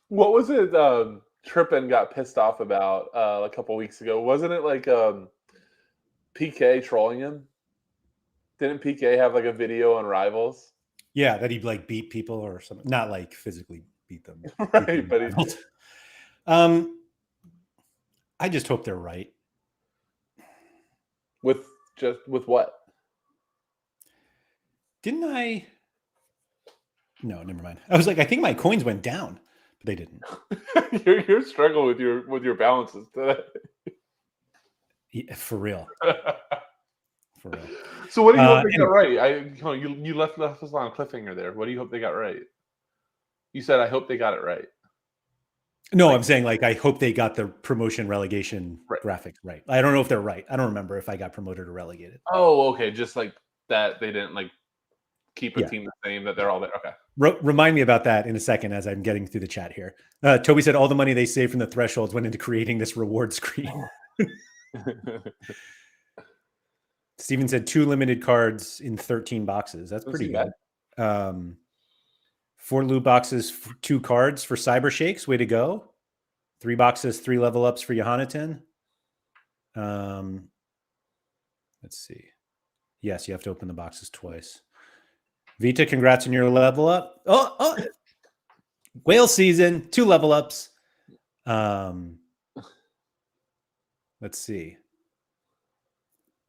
What was it Trippin got pissed off about a couple weeks ago? Wasn't it like PK trolling him? Didn't PK have like a video on Rivals? Yeah, that he'd like beat people or something. Not like physically beat them. Right, but he I just hope they're right. With what? Didn't I? No, never mind. I was like, I think my coins went down, but they didn't. you're struggling with your balances today. Yeah, for real. For real. So what do you hope they got right? You left us on a cliffhanger there. What do you hope they got right? You said I hope they got it right. No, I'm saying like I hope they got the promotion relegation graphic right. I don't know if they're right. I don't remember if I got promoted or relegated. Oh, okay. Just like that, they didn't like keep a team the same. That they're all there. Okay. Remind me about that in a second as I'm getting through the chat here. Toby said all the money they saved from the thresholds went into creating this reward screen. Steven said 2 limited cards in 13 boxes. That's pretty good. 4 loot boxes, 2 cards for Cyber Shakes. Way to go. 3 boxes, 3 level ups for Johannatan. Let's see. Yes, you have to open the boxes twice. Vita, congrats on your level up. Oh. Whale season, 2 level ups. Let's see.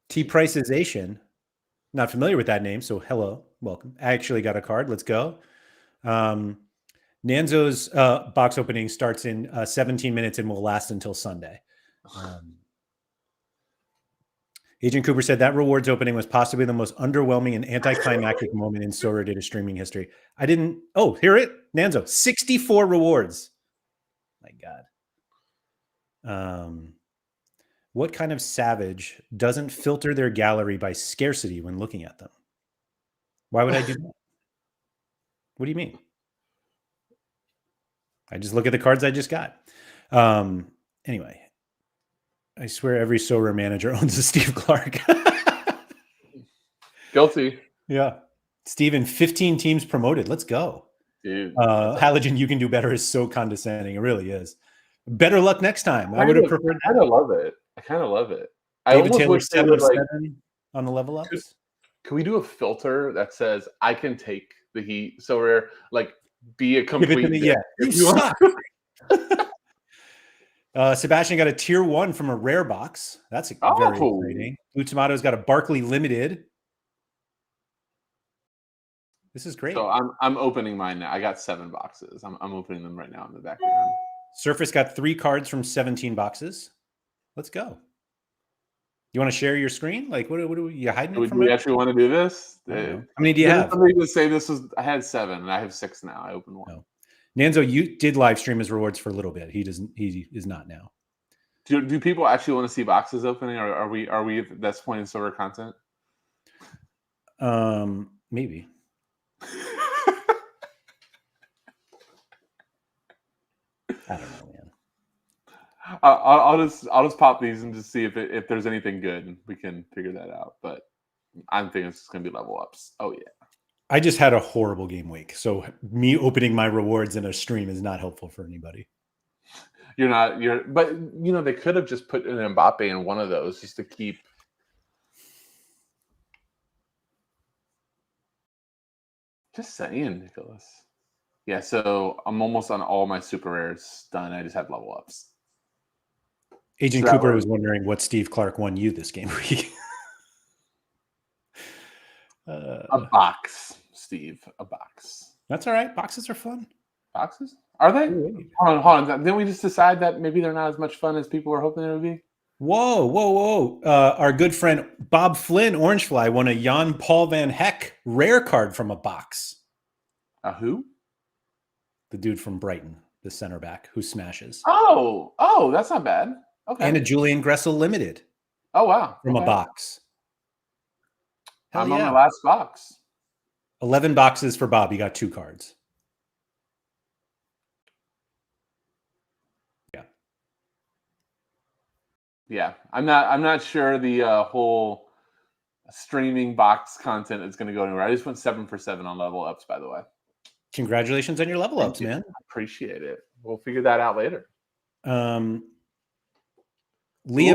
T-Pricization. Not familiar with that name, so hello, welcome. I actually got a card. Let's go. Nanzo's box opening starts in 17 minutes and will last until Sunday. Agent Cooper said that rewards opening was possibly the most underwhelming and anticlimactic moment in Sorare data streaming history. I didn't. Oh, hear it, Nanzo. 64 rewards. My God. What kind of savage doesn't filter their gallery by scarcity when looking at them? Why would I do that? What do you mean? I just look at the cards I just got. Anyway, I swear every Sorare manager owns a Steve Clark. Guilty. Yeah. Steven, 15 teams promoted. Let's go. Dude. Halogen, you can do better is so condescending. It really is. Better luck next time. I would have preferred that. I kind of love it. I David almost Taylor, wish they would 7 on the level ups. Can we do a filter that says I can take the heat? So we're like be a complete. Give it to me, yeah. You suck. Sebastian got a tier 1 from a rare box. That's very exciting. Blue Tomato's got a Barkley limited. This is great. So I'm opening mine now. I got 7 boxes. I'm opening them right now in the background. Surface got 3 cards from 17 boxes. Let's go. You want to share your screen? Like, what are you hiding it from? Do we actually want to do this? How many do you have? Somebody would say this was. I had 7, and I have 6 now. I opened 1. No. Nanzo, you did live stream his rewards for a little bit. He doesn't. He is not now. Do people actually want to see boxes opening, or are we at this point in Sorare content? Maybe. I don't know, man. I'll just pop these and just see if there's anything good. We can figure that out. But I'm thinking it's just gonna be level ups. Oh yeah. I just had a horrible game week, so me opening my rewards in a stream is not helpful for anybody. But they could have just put an Mbappe in one of those just to keep. Just saying, Nicholas. Yeah, so I'm almost on all my super rares done. I just have level ups. Agent Cooper was wondering what Steve Clark won you this game week. A box, Steve. A box. That's all right. Boxes are fun. Boxes? Are they? Ooh, Hold on. Didn't we just decide that maybe they're not as much fun as people were hoping they would be? Whoa. Our good friend Bob Flynn, Orangefly, won a Jan Paul van Heck rare card from a box. Who? The dude from Brighton, the center back who smashes. Oh, that's not bad. Okay. And a Julian Gressel limited. Oh, wow. From a box. I'm on my last box. 11 boxes for Bob. You got 2 cards. Yeah. I'm not sure the whole streaming box content is going to go anywhere. I just went 7 for 7 on level ups, by the way. Congratulations on your level ups, man. Appreciate it. We'll figure that out later. Liam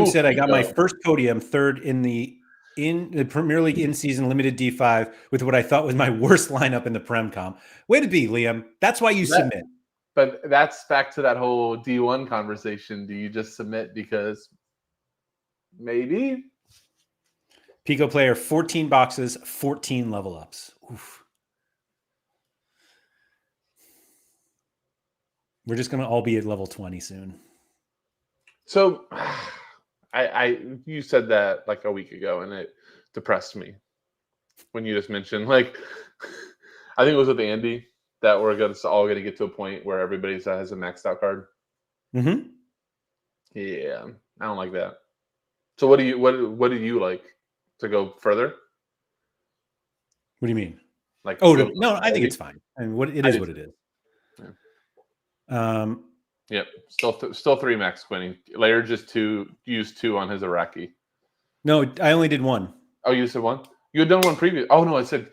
said, I got my first podium, third in the Premier League in-season limited D5 with what I thought was my worst lineup in the Prem Comp. Way to be, Liam. That's why you submit. But that's back to that whole D1 conversation. Do you just submit because maybe? Pico player, 14 boxes, 14 level ups. Oof. We're just going to all be at level 20 soon. So you said that like a week ago, and it depressed me when you just mentioned, like, I think it was with Andy that we're all going to get to a point where everybody has a maxed out card. Mm-hmm. Yeah, I don't like that. So what do you like to go further? What do you mean? Like, no, I think it's fine. I mean, what it is. Yeah. Yep, still 3 max winning. Laird just used 2 on his Iraqi. No, I only did 1. Oh, you said 1? You had done 1 previous. Oh no, I said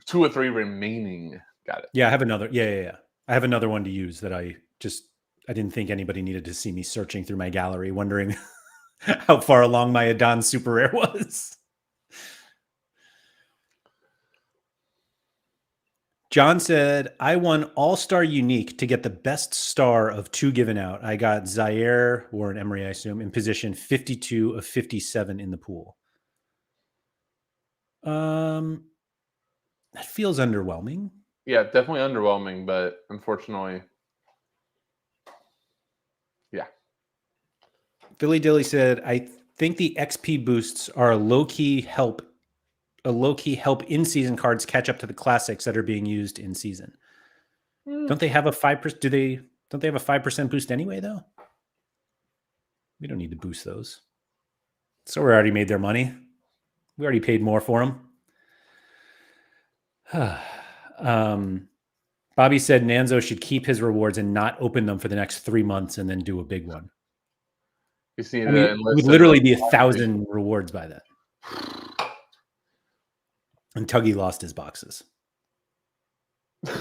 2 or 3 remaining. Got it. Yeah, I have another. Yeah. I have another one to use that I didn't think anybody needed to see me searching through my gallery, wondering how far along my Adon super rare was. John said, I won All-Star Unique to get the best star of 2 given out. I got Zaire, or an Emery, I assume, in position 52 of 57 in the pool. That feels underwhelming. Yeah, definitely underwhelming, but unfortunately, yeah. Philly Dilly said, I think the XP boosts are a low-key help in-season cards catch up to the classics that are being used in season. Don't they have a 5%? Don't they have a 5% boost anyway, though? We don't need to boost those. So we already made their money. We already paid more for them. Bobby said Nanzo should keep his rewards and not open them for the next 3 months and then do a big one. It would literally be 1,000 rewards by then. And Tuggy lost his boxes. I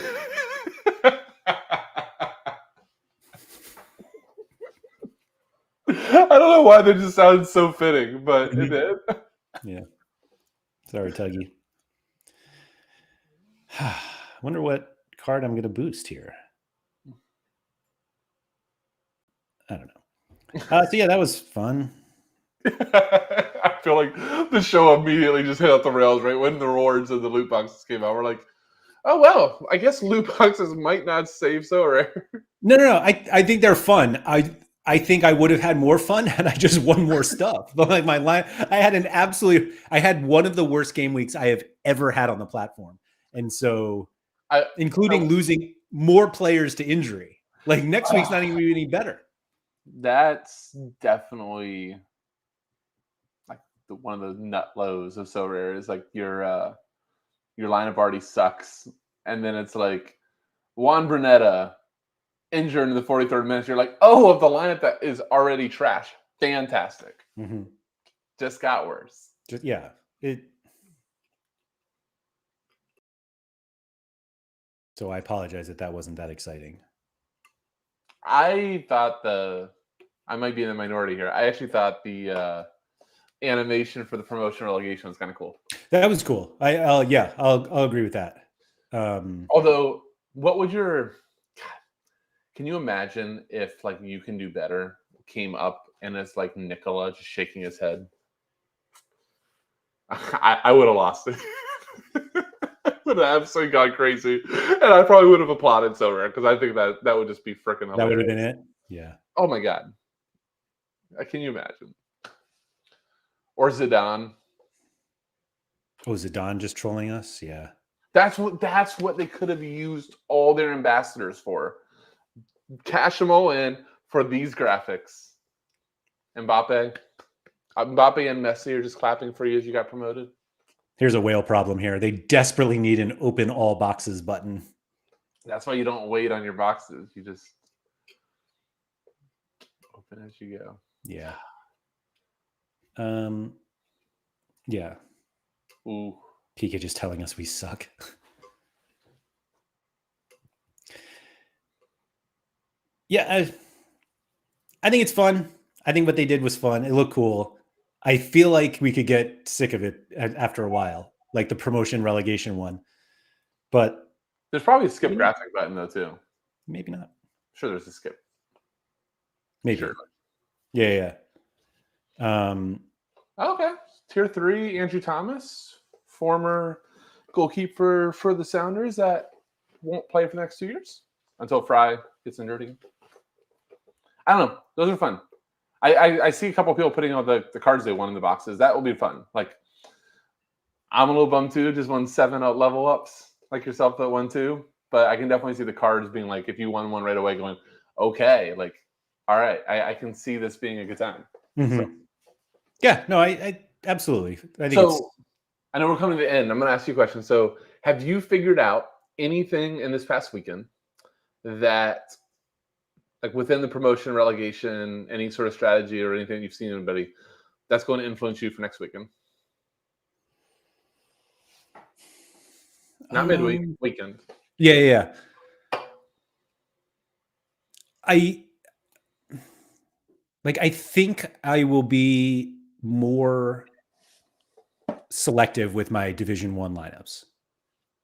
don't know why that just sounds so fitting, but it did. Yeah. Sorry, Tuggy. Wonder what card I'm going to boost here. I don't know. So yeah, that was fun. I feel like the show immediately just hit out the rails right when the rewards and the loot boxes came out. We're like, oh well, I guess loot boxes might not save so rare. No. I think they're fun. I think I would have had more fun had I just won more stuff. But like I had one of the worst game weeks I have ever had on the platform. And so including losing more players to injury. Like next week's not even any better. That's definitely like one of those nut lows of so rare is like your lineup already sucks. And then it's like Juan Brunetta injured in the 43rd minute. You're like, oh, of the lineup that is already trash. Fantastic. Mm-hmm. Just got worse. Yeah. So I apologize that wasn't that exciting. I thought I might be in the minority here. I actually thought the animation for the promotion relegation was kind of cool. That was cool. I'll agree with that. Although, what would can you imagine if like You Can Do Better came up and it's like Nicola just shaking his head? I would have lost it. Would have absolutely gone crazy, and I probably would have applauded Sorare because I think that would just be freaking hilarious. That would have been it. Yeah. Oh my god! Can you imagine? Or Zidane? Oh, Zidane just trolling us? Yeah. That's what they could have used all their ambassadors for. Cash them all in for these graphics. Mbappe and Messi are just clapping for you as you got promoted. Here's a whale problem here. They desperately need an open all boxes button. That's why you don't wait on your boxes. You just open as you go. Yeah. Yeah. Ooh. Pika just telling us we suck. Yeah, I think it's fun. I think what they did was fun. It looked cool. I feel like we could get sick of it after a while, like the promotion relegation one. But there's probably a skip graphic button though too. Maybe not. Sure, there's a skip. Maybe. Sure. Yeah. Okay. Tier 3, Andrew Thomas, former goalkeeper for the Sounders that won't play for the next 2 years until Fry gets injured again. I don't know. Those are fun. I see a couple of people putting out the cards they won in the boxes. That will be fun. Like, I'm a little bummed too. Just won 7 level ups like yourself that won 2. But I can definitely see the cards being like, if you won one right away, going, okay, like, all right, I can see this being a good time. Mm-hmm. So. Yeah, no, I absolutely. I think so. I know we're coming to the end. I'm going to ask you a question. So, have you figured out anything in this past weekend that, like within the promotion, relegation, any sort of strategy or anything you've seen anybody that's going to influence you for next weekend? Not midweek, weekend. Yeah. I think I will be more selective with my Division 1 lineups.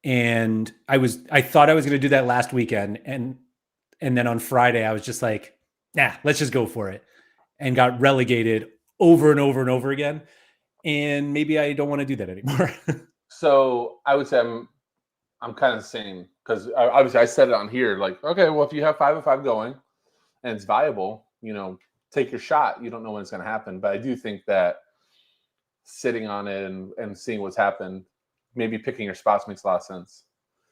And I thought I was going to do that last weekend. And then on Friday, I was just like, nah, let's just go for it. And got relegated over and over and over again. And maybe I don't want to do that anymore. So I would say I'm kind of the same because obviously I said it on here, like, okay, well, if you have 5 of 5 going and it's viable, take your shot. You don't know when it's going to happen. But I do think that sitting on it and seeing what's happened, maybe picking your spots makes a lot of sense.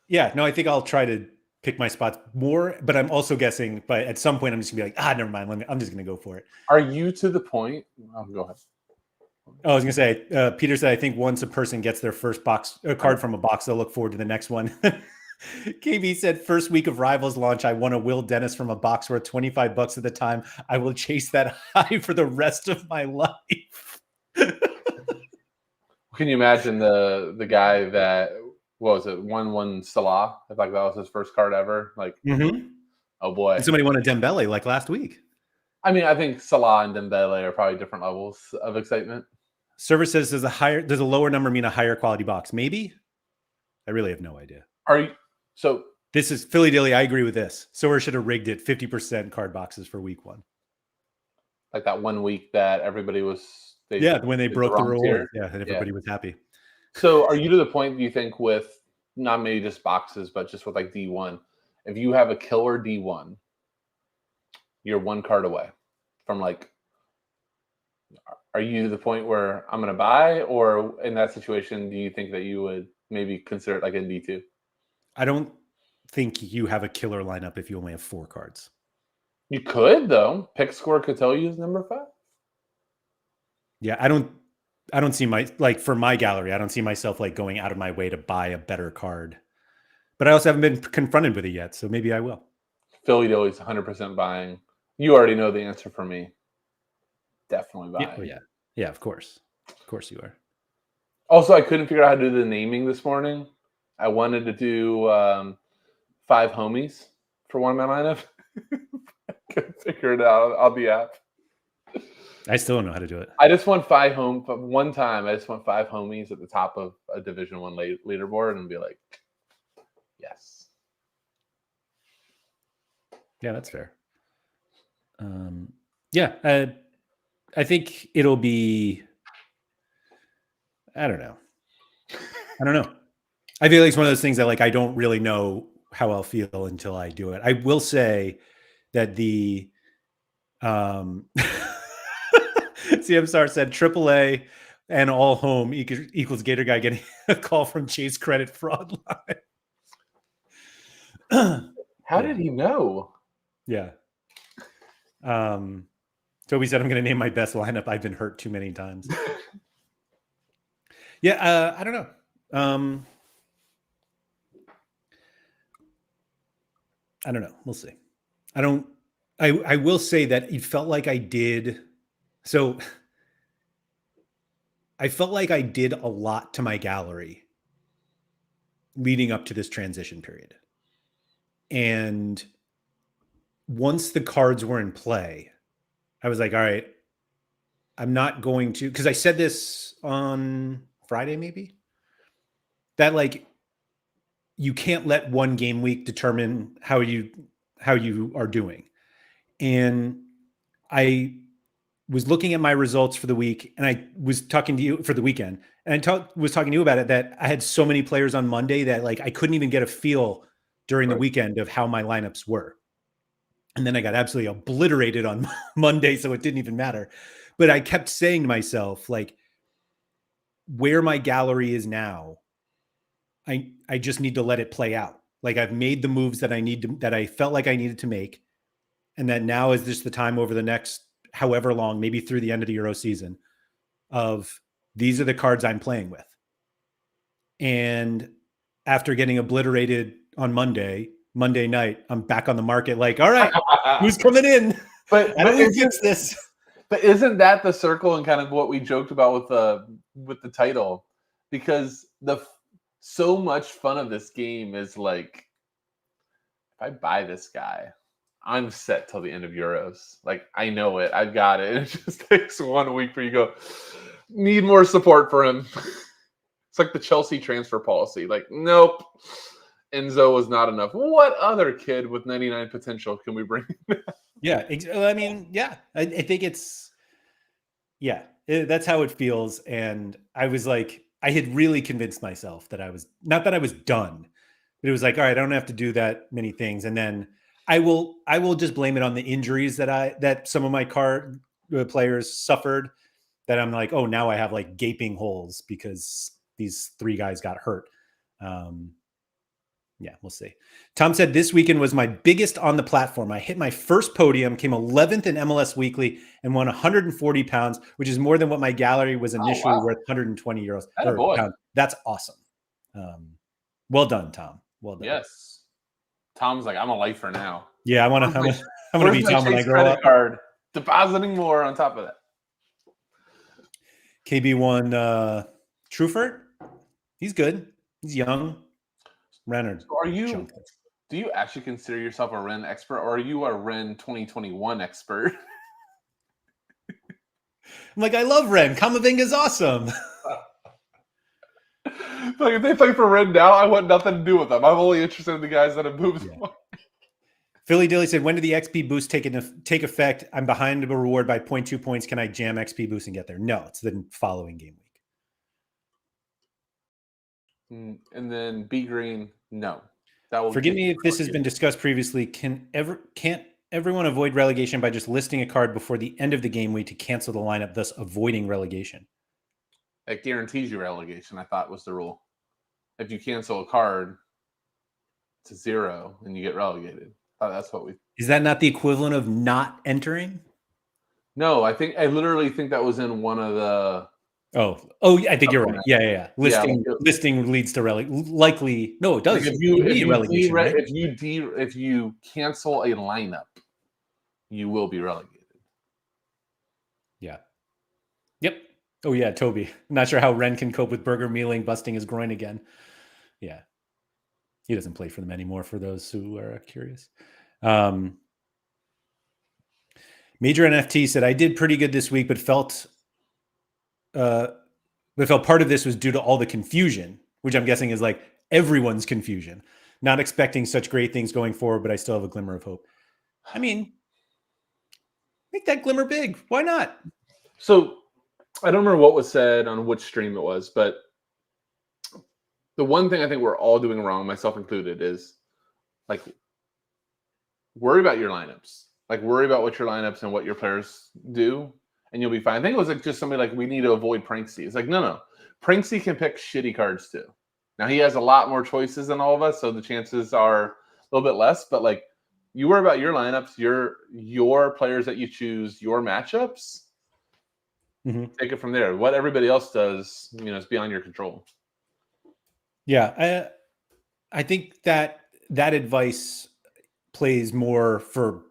Yeah, no, I think I'll try to pick my spots more, but I'm also guessing, but at some point I'm just gonna be like, never mind. I'm just gonna go for it. Are you to the point? Go ahead. I was gonna say, Peter said, I think once a person gets their first card from a box, they'll look forward to the next one. KB said, first week of Rivals launch, I won a Will Dennis from a box worth $25 at the time. I will chase that high for the rest of my life. Can you imagine the guy that, what was it, won Salah? I thought that was his first card ever. Like, Oh boy. And somebody won a Dembele like last week. I mean, I think Salah and Dembele are probably different levels of excitement. Server says, does a lower number mean a higher quality box? Maybe. I really have no idea. So this is Philly Dilly. I agree with this. Server should have rigged it 50% card boxes for week 1. Like that 1 week that everybody was. When they broke the rule. Yeah, and everybody was happy. So are you to the point, do you think, with not maybe just boxes, but just with like D1, if you have a killer D1, you're 1 card away from like, are you to the point where I'm going to buy, or in that situation, do you think that you would maybe consider it like in D2? I don't think you have a killer lineup if you only have 4 cards. You could, though. Pick score could tell you is number 5. Yeah, I don't see for my gallery, I don't see myself like going out of my way to buy a better card. But I also haven't been confronted with it yet, so maybe I will. Philly Dilly's 100% buying. You already know the answer for me. Definitely buying. Yeah, of course. Of course you are. Also, I couldn't figure out how to do the naming this morning. I wanted to do 5 homies for one of my lineup. I couldn't figure it out on the app. I still don't know how to do it. I just want 5 one time. I just want 5 homies at the top of a Division 1 leaderboard and be like, yes. Yeah, that's fair. Yeah, I think it'll be. I don't know. I feel like it's one of those things that like I don't really know how I'll feel until I do it. I will say that the CMStar said AAA and all home equals Gator Guy getting a call from Chase Credit fraud line. How did he know? Yeah. Toby said, I'm going to name my best lineup. I've been hurt too many times. Yeah. I don't know. I don't know. We'll see. I will say that it felt like I did. So I felt like I did a lot to my gallery leading up to this transition period. And once the cards were in play, I was like, all right, I'm not going to, because I said this on Friday, maybe, that like you can't let one game week determine how you are doing. And I was looking at my results for the week, and I was talking to you for the weekend, and I was talking to you about it, that I had so many players on Monday that like I couldn't even get a feel during the weekend of how my lineups were. And then I got absolutely obliterated on Monday, so it didn't even matter. But I kept saying to myself, like, where my gallery is now, I just need to let it play out. Like I've made the moves that I felt like I needed to make. And that now is just the time over the next however long, maybe through the end of the Euro season, of these are the cards I'm playing with. And after getting obliterated on Monday night, I'm back on the market. Like, all right, who's coming in? But fix this. But isn't that the circle and kind of what we joked about with the title? Because so much fun of this game is like, if I buy this guy, I'm set till the end of Euros. Like I know it, I've got it. It just takes 1 week for you to go, need more support for him. It's like the Chelsea transfer policy. Like, nope, Enzo was not enough. What other kid with 99 potential can we bring? Yeah, I mean, yeah, I think it's, yeah, that's how it feels. And I was like, I had really convinced myself that I was, not that I was done, but it was like, all right, I don't have to do that many things. And then I will just blame it on the injuries that some of my card players suffered, that I'm like, oh, now I have like gaping holes because these 3 guys got hurt. Yeah, we'll see. Tom said this weekend was my biggest on the platform. I hit my first podium, came 11th in MLS Weekly, and won 140 pounds, which is more than what my gallery was initially worth, 120 euros or pounds. That's awesome. Well done, Tom. Well done. Yes. Tom's like, I'm a lifer now. Yeah, I want to be Tom when I grow up. Card, depositing more on top of that. KB1 Trufert. He's good. He's young. Renner. So do you actually consider yourself a Ren expert, or are you a Ren 2021 expert? I'm like, I love Ren. Kamavinga's awesome. Like if they play for Ren now, I want nothing to do with them. I'm only interested in the guys that have moved. Yeah. Philly Dilly said, when did the XP boost take effect? I'm behind a reward by 0.2 points. Can I jam XP boost and get there? No, it's the following game week. And then B Green, no. That will forgive me if this has been discussed previously. Can't everyone avoid relegation by just listing a card before the end of the game week to cancel the lineup, thus avoiding relegation? It guarantees you relegation, I thought was the rule. If you cancel a card to 0 and you get relegated. That's what we. Is that not the equivalent of not entering? No, I literally think that was in one of the. Oh, I think you're right. Yeah. Listing leads to likely. No, it does. Like if you cancel a lineup, you will be relegated. Yeah. Yep. Oh yeah, Toby. I'm not sure how Ren can cope with Burger Mealing busting his groin again. Yeah. He doesn't play for them anymore, for those who are curious. Major NFT said, I did pretty good this week, but felt part of this was due to all the confusion, which I'm guessing is like everyone's confusion. Not expecting such great things going forward, but I still have a glimmer of hope. I mean, make that glimmer big. Why not? So I don't remember what was said on which stream it was, but the one thing I think we're all doing wrong, myself included, is like worry about your lineups. Like worry about what your lineups and what your players do, and you'll be fine. I think it was like just somebody like, we need to avoid Pranksy. It's like, no. Pranksy can pick shitty cards too. Now he has a lot more choices than all of us, so the chances are a little bit less. But like, you worry about your lineups, your players that you choose, your matchups. Take it from there. What everybody else does, is beyond your control. Yeah, I think that advice plays more for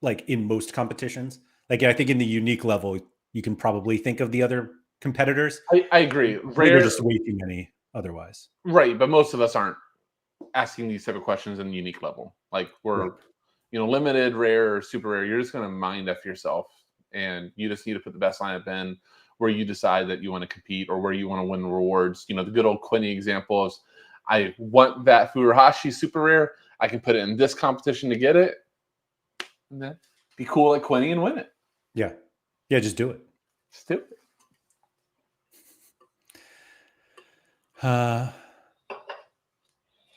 like in most competitions. Like I think in the unique level, you can probably think of the other competitors. I agree. Rare, just way too many otherwise. Right, but most of us aren't asking these type of questions in the unique level. Like we're, limited, rare, or super rare. You're just going to mind F yourself, and you just need to put the best lineup in where you decide that you want to compete or where you want to win rewards. The good old Quinny example is, I want that Furuhashi super rare. I can put it in this competition to get it, and then be cool like Quinny and win it. Yeah, just do it. Just do it.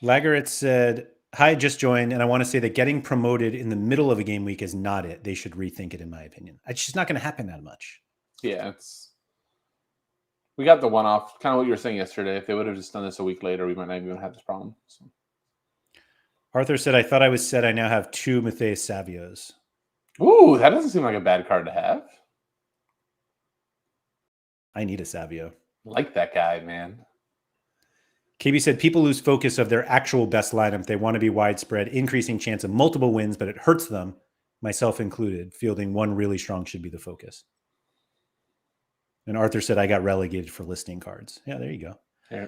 Lagaret said, hi, just joined, and I want to say that getting promoted in the middle of a game week is not it. They should rethink it, in my opinion. It's just not going to happen that much. Yeah, we got the one-off, kind of what you were saying yesterday. If they would have just done this a week later, we might not even have this problem. So. Arthur said, I thought I was said I now have 2 Matthias Savios. Ooh, that doesn't seem like a bad card to have. I need a Savio. Like that guy, man. KB said, people lose focus of their actual best lineup. They want to be widespread, increasing chance of multiple wins, but it hurts them, myself included. Fielding one really strong should be the focus. And Arthur said, I got relegated for listing cards. Yeah, there you go. Yeah.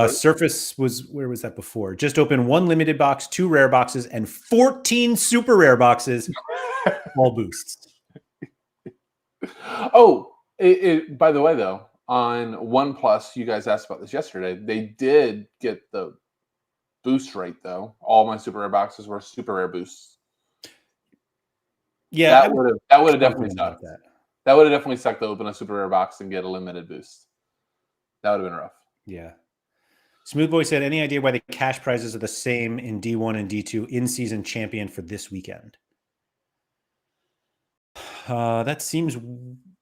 Surface was, where was that before? Just open 1 limited box, 2 rare boxes, and 14 super rare boxes, all boosts. Oh, by the way, though, on OnePlus, you guys asked about this yesterday. They did get the boost rate, though. All my super rare boxes were super rare boosts. Yeah, that would have definitely sucked. That would have definitely sucked to open a super rare box and get a limited boost. That would have been rough. Yeah. Smooth Boy said, any idea why the cash prizes are the same in D1 and D2 in-season champion for this weekend? That seems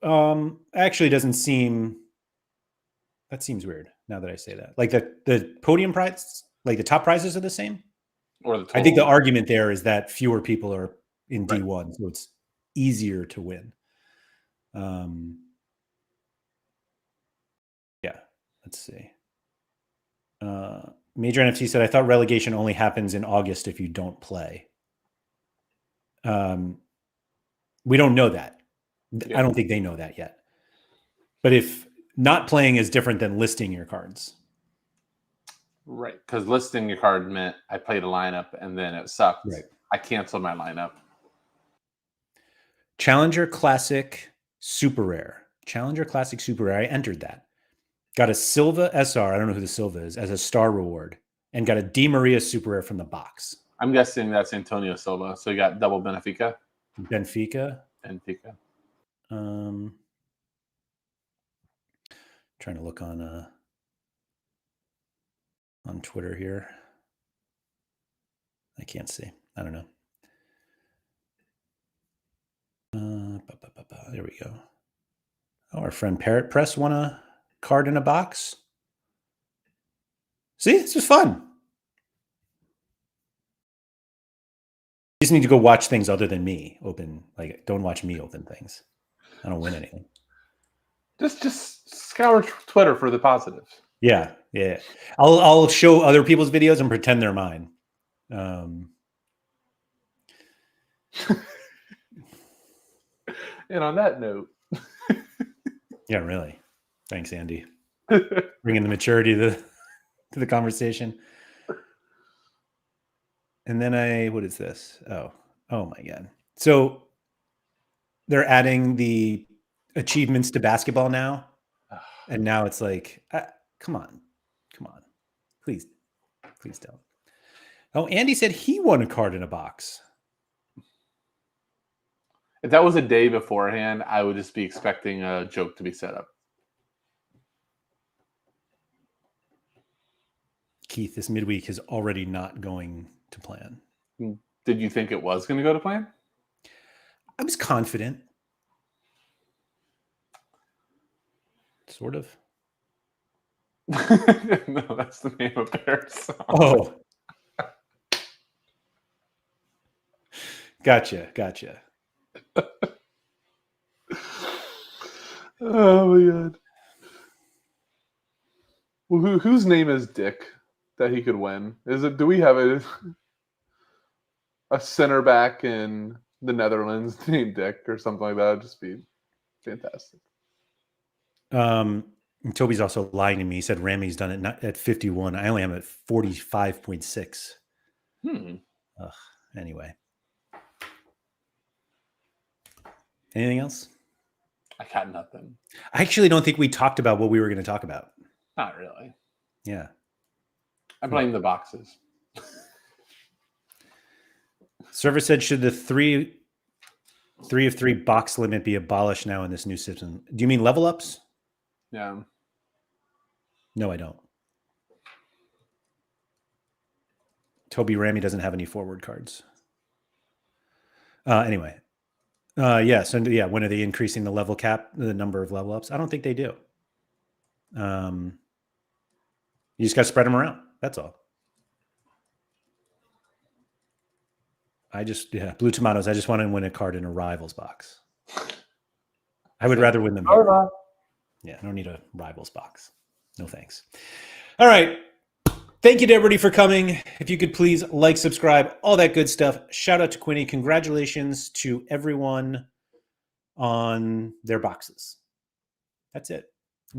actually doesn't seem. That seems weird now that I say that. Like the podium prize, like the top prizes are the same. Or the I think the argument there is that fewer people are in D1, so it's easier to win. Yeah, let's see. Major NFT said, I thought relegation only happens in August if you don't play. We don't know that. Yeah. I don't think they know that yet. But if not playing is different than listing your cards. Right, because listing your card meant I played a lineup and then it sucked. Right. I canceled my lineup. Challenger Classic Super Rare. Challenger Classic Super Rare. I entered that. Got a Silva SR. I don't know who the Silva is, as a star reward. And got a Di Maria Super Rare from the box. I'm guessing that's Antonio Silva. So you got double Benfica. Benfica. Trying to look on Twitter here. I can't see. I don't know. There we go. Oh, our friend Parrot Press won a card in a box. See, this was fun. You just need to go watch things other than me open. Like, don't watch me open things. I don't win anything. Just scour Twitter for the positives. Yeah. I'll show other people's videos and pretend they're mine. And on that note. Yeah, really. Thanks, Andy. Bringing the maturity to the conversation. And then what is this? Oh my God. So they're adding the achievements to basketball now. And now it's like, come on. Please don't. Oh, Andy said he won a card in a box. If that was a day beforehand, I would just be expecting a joke to be set up. Keith, this midweek is already not going to plan. Did you think it was going to go to plan? I was confident. Sort of. No, that's the name of their song. Oh. Gotcha. Oh my God. Well, whose name is Dick that he could win? Do we have a center back in the Netherlands named Dick or something like that? It'd just be fantastic. Toby's also lying to me. He said Ramy's done it not at 51. I only am at 45.6. Anyway. Anything else? I got nothing. I actually don't think we talked about what we were going to talk about. Not really. Yeah. I blame the boxes. Server said, should the 3 of 3 box limit be abolished now in this new system? Do you mean level ups? Yeah. No, I don't. Toby Ramy doesn't have any forward cards. Anyway. Yes. And yeah, when are they increasing the level cap, the number of level ups? I don't think they do. You just got to spread them around. That's all. Blue Tomatoes. I just want to win a card in a Rivals box. I would rather win them here. Yeah, I don't need a Rivals box. No thanks. All right. Thank you to everybody for coming. If you could please like, subscribe, all that good stuff. Shout out to Quinny. Congratulations to everyone on their boxes. That's it.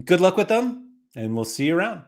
Good luck with them, and we'll see you around.